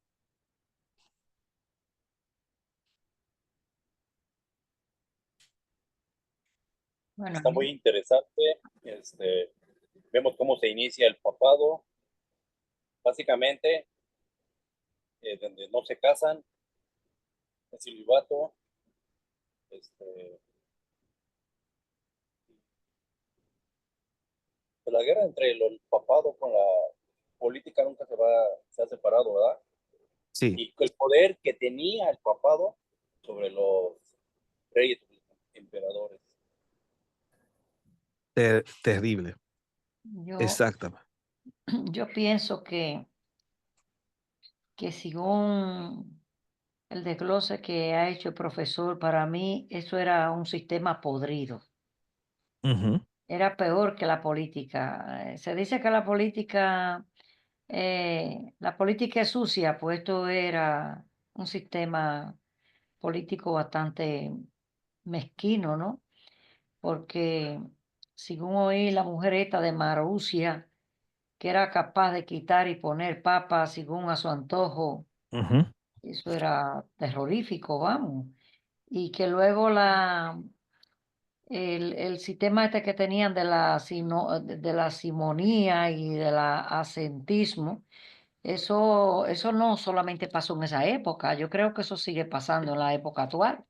Bueno, Está muy interesante. Vemos cómo se inicia el papado. Básicamente, donde no se casan, el celibato. Pues la guerra entre el papado con la política nunca se ha separado, ¿verdad? Sí, Y el poder que tenía el papado sobre los reyes, emperadores. terrible. yo, Exactamente. yo pienso que según el desglose que ha hecho el profesor, para mí eso era un sistema podrido. Ujú. Era peor que la política. Se dice que la política es sucia, pues esto era un sistema político bastante mezquino, ¿no? Porque según oí la mujer esta de Marrusia, que era capaz de quitar y poner papas según a su antojo, Ujú. eso era terrorífico, vamos. Y que luego el sistema este que tenían de la simonía y de la asentismo, eso no solamente pasó en esa época, yo creo que eso sigue pasando en la época actual,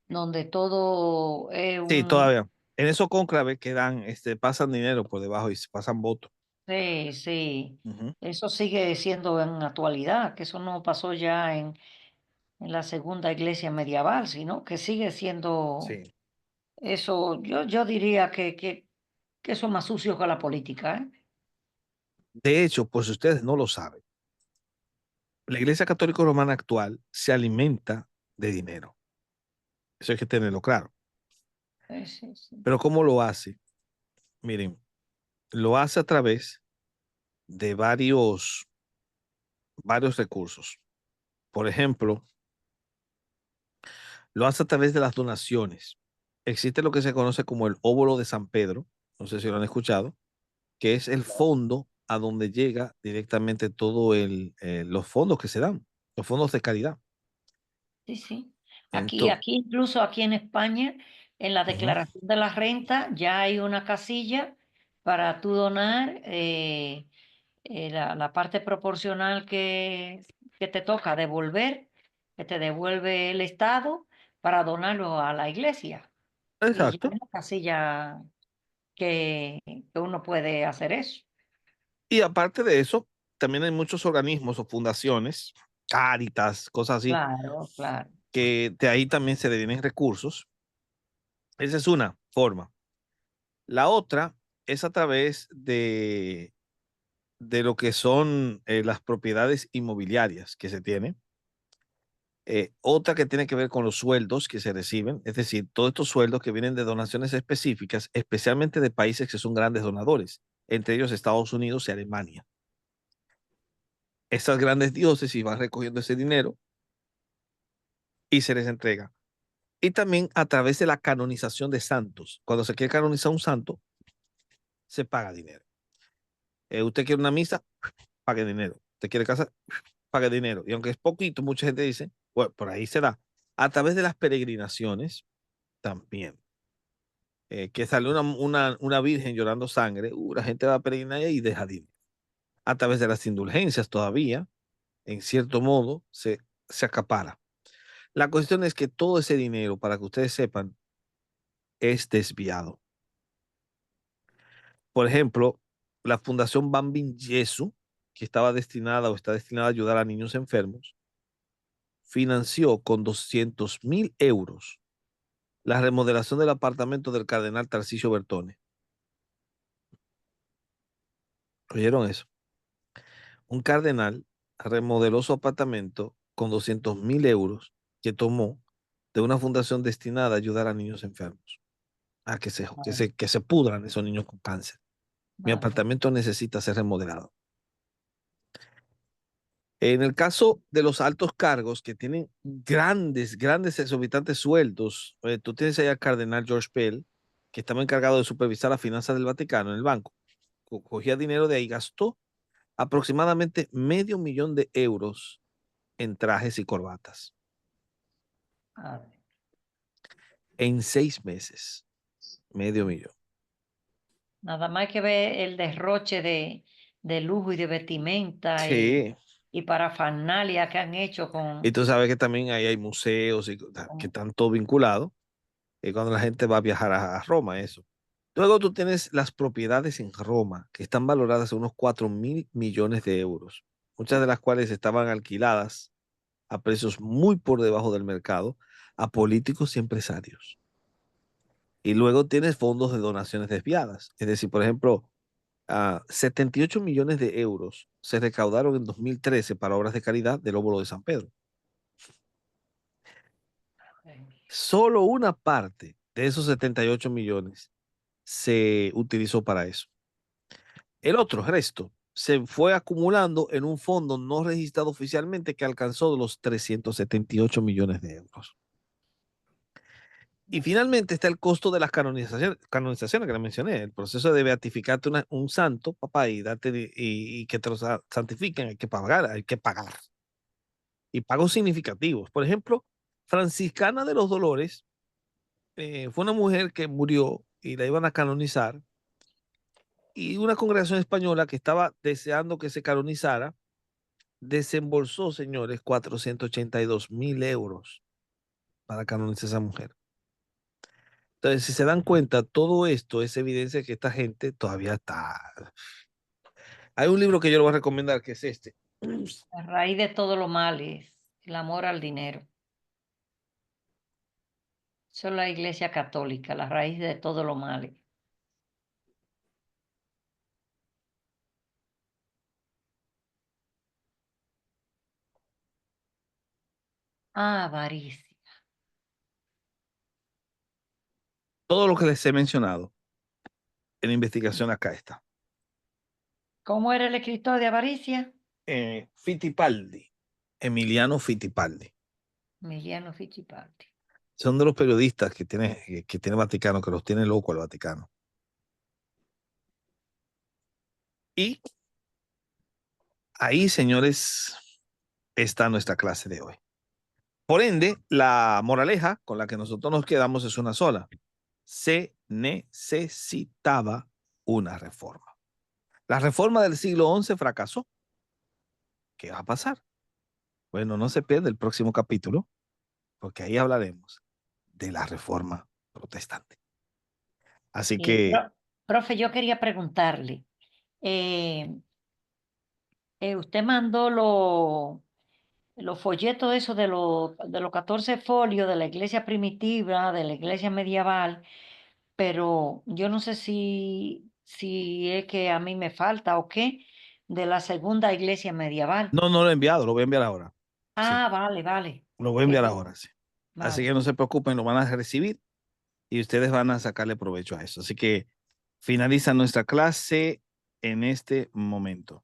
donde todo es Sí, un... todavía. En esos cónclaves que dan, pasan dinero por debajo y se pasan votos. Sí, sí, Ujú. eso sigue siendo en actualidad, que eso no pasó ya en la segunda iglesia medieval, sino que sigue siendo Sí. eso, yo diría que eso es más sucio que la política, ¿eh? De hecho, pues ustedes no lo saben, la Iglesia Católica Romana actual se alimenta de dinero. Eso hay que tenerlo claro. Sí, sí, sí. Pero ¿cómo lo hace? Miren, lo hace a través de varios recursos. Por ejemplo, lo hace a través de las donaciones. Existe lo que se conoce como el óvulo de San Pedro, no sé si lo han escuchado, que es el fondo a donde llega directamente todo los fondos que se dan, los fondos de caridad. Sí, sí. Entonces, Aquí, incluso aquí en España, en la declaración de la renta, ya hay una casilla para tú donar la parte proporcional que te toca devolver, que te devuelve el Estado para donarlo a la iglesia. Y ya hay exacto. una casilla que uno puede hacer eso. Y aparte de eso, también hay muchos organismos o fundaciones, Cáritas, cosas así, Claro, claro. que de ahí también se deriven recursos. Esa es una forma. La otra es a través de lo que son las propiedades inmobiliarias que se tienen. Otra que tiene que ver con los sueldos que se reciben, es decir, todos estos sueldos que vienen de donaciones específicas, especialmente de países que son grandes donadores, entre ellos Estados Unidos y Alemania. Estas grandes diócesis van recogiendo ese dinero y se les entrega. Y también a través de la canonización de santos. Cuando se quiere canonizar un santo, se paga dinero. Usted quiere una misa, pague dinero. Usted quiere casa, pague dinero. Y aunque es poquito, mucha gente dice, bueno, por ahí se da. A través de las peregrinaciones, también. Que sale una virgen llorando sangre, la gente va a peregrinar y deja dinero. A través de las indulgencias todavía, en cierto modo, se acapara. La cuestión es que todo ese dinero, para que ustedes sepan, es desviado. Por ejemplo, la Fundación Bambin Yesu, que estaba destinada o está destinada a ayudar a niños enfermos, financió con 200.000 euros la remodelación del apartamento del cardenal Tarcisio Bertone. ¿Oyeron eso? Un cardenal remodeló su apartamento con 200.000 euros que tomó de una fundación destinada a ayudar a niños enfermos, a que se pudran esos niños con cáncer. Mi Vale. apartamento necesita ser remodelado. En el caso de los altos cargos que tienen grandes exorbitantes sueldos, tú tienes ahí al cardenal George Pell, que estaba encargado de supervisar las finanzas del Vaticano en el banco. Cogía dinero de ahí, gastó aproximadamente $500,000 en trajes y corbatas A ver. en 6 meses. $500,000. Nada más hay que ver el derroche de lujo y de vestimenta Sí, y parafernalia que han hecho y tú sabes que también ahí hay museos que están todos vinculados. Cuando la gente va a viajar a Roma, eso. Luego tú tienes las propiedades en Roma, que están valoradas en unos 4.000 millones de euros, muchas de las cuales estaban alquiladas a precios muy por debajo del mercado a políticos y empresarios. Y luego tienes fondos de donaciones desviadas. Es decir, por ejemplo, 78 millones de euros se recaudaron en 2013 para obras de caridad del óvulo de San Pedro. Solo una parte de esos 78 millones se utilizó para eso. El otro resto se fue acumulando en un fondo no registrado oficialmente que alcanzó los 378 millones de euros. Y finalmente está el costo de las canonizaciones que le mencioné, el proceso de beatificarte un santo, papá, y que te lo santifiquen, hay que pagar, hay que pagar. Y pagos significativos. Por ejemplo, Franciscana de los Dolores fue una mujer que murió y la iban a canonizar, y una congregación española que estaba deseando que se canonizara desembolsó, señores, 482.000 euros para canonizar a esa mujer. Entonces, si se dan cuenta, todo esto es evidencia de que esta gente todavía está. Hay un libro que yo le voy a recomendar que es este. La raíz de todo lo mal es el amor al dinero. Eso es la Iglesia Católica, la raíz de todo lo malo. Ah, avaricia. Todo lo que les he mencionado en la investigación acá está. ¿Cómo era el escritor de avaricia? Fittipaldi, Emiliano Fittipaldi. Emiliano Fittipaldi. Son de los periodistas que tiene Vaticano, que los tiene loco el Vaticano. Y ahí, señores, está nuestra clase de hoy. Por ende, la moraleja con la que nosotros nos quedamos es una sola. Se necesitaba una reforma. La reforma del siglo XI fracasó. ¿Qué va a pasar? Bueno, no se pierda el próximo capítulo, porque ahí hablaremos de la reforma protestante. Así que, Profe, yo quería preguntarle, usted mandó los folletos esos de los 14 folios de la iglesia primitiva, de la iglesia medieval, pero yo no sé si es que a mí me falta o qué, de la segunda iglesia medieval. no lo he enviado, lo voy a enviar ahora. Sí, Ah, vale. lo voy a enviar ahora, sí. Así Vale. que no se preocupen, lo van a recibir y ustedes van a sacarle provecho a eso. Así que finaliza nuestra clase en este momento.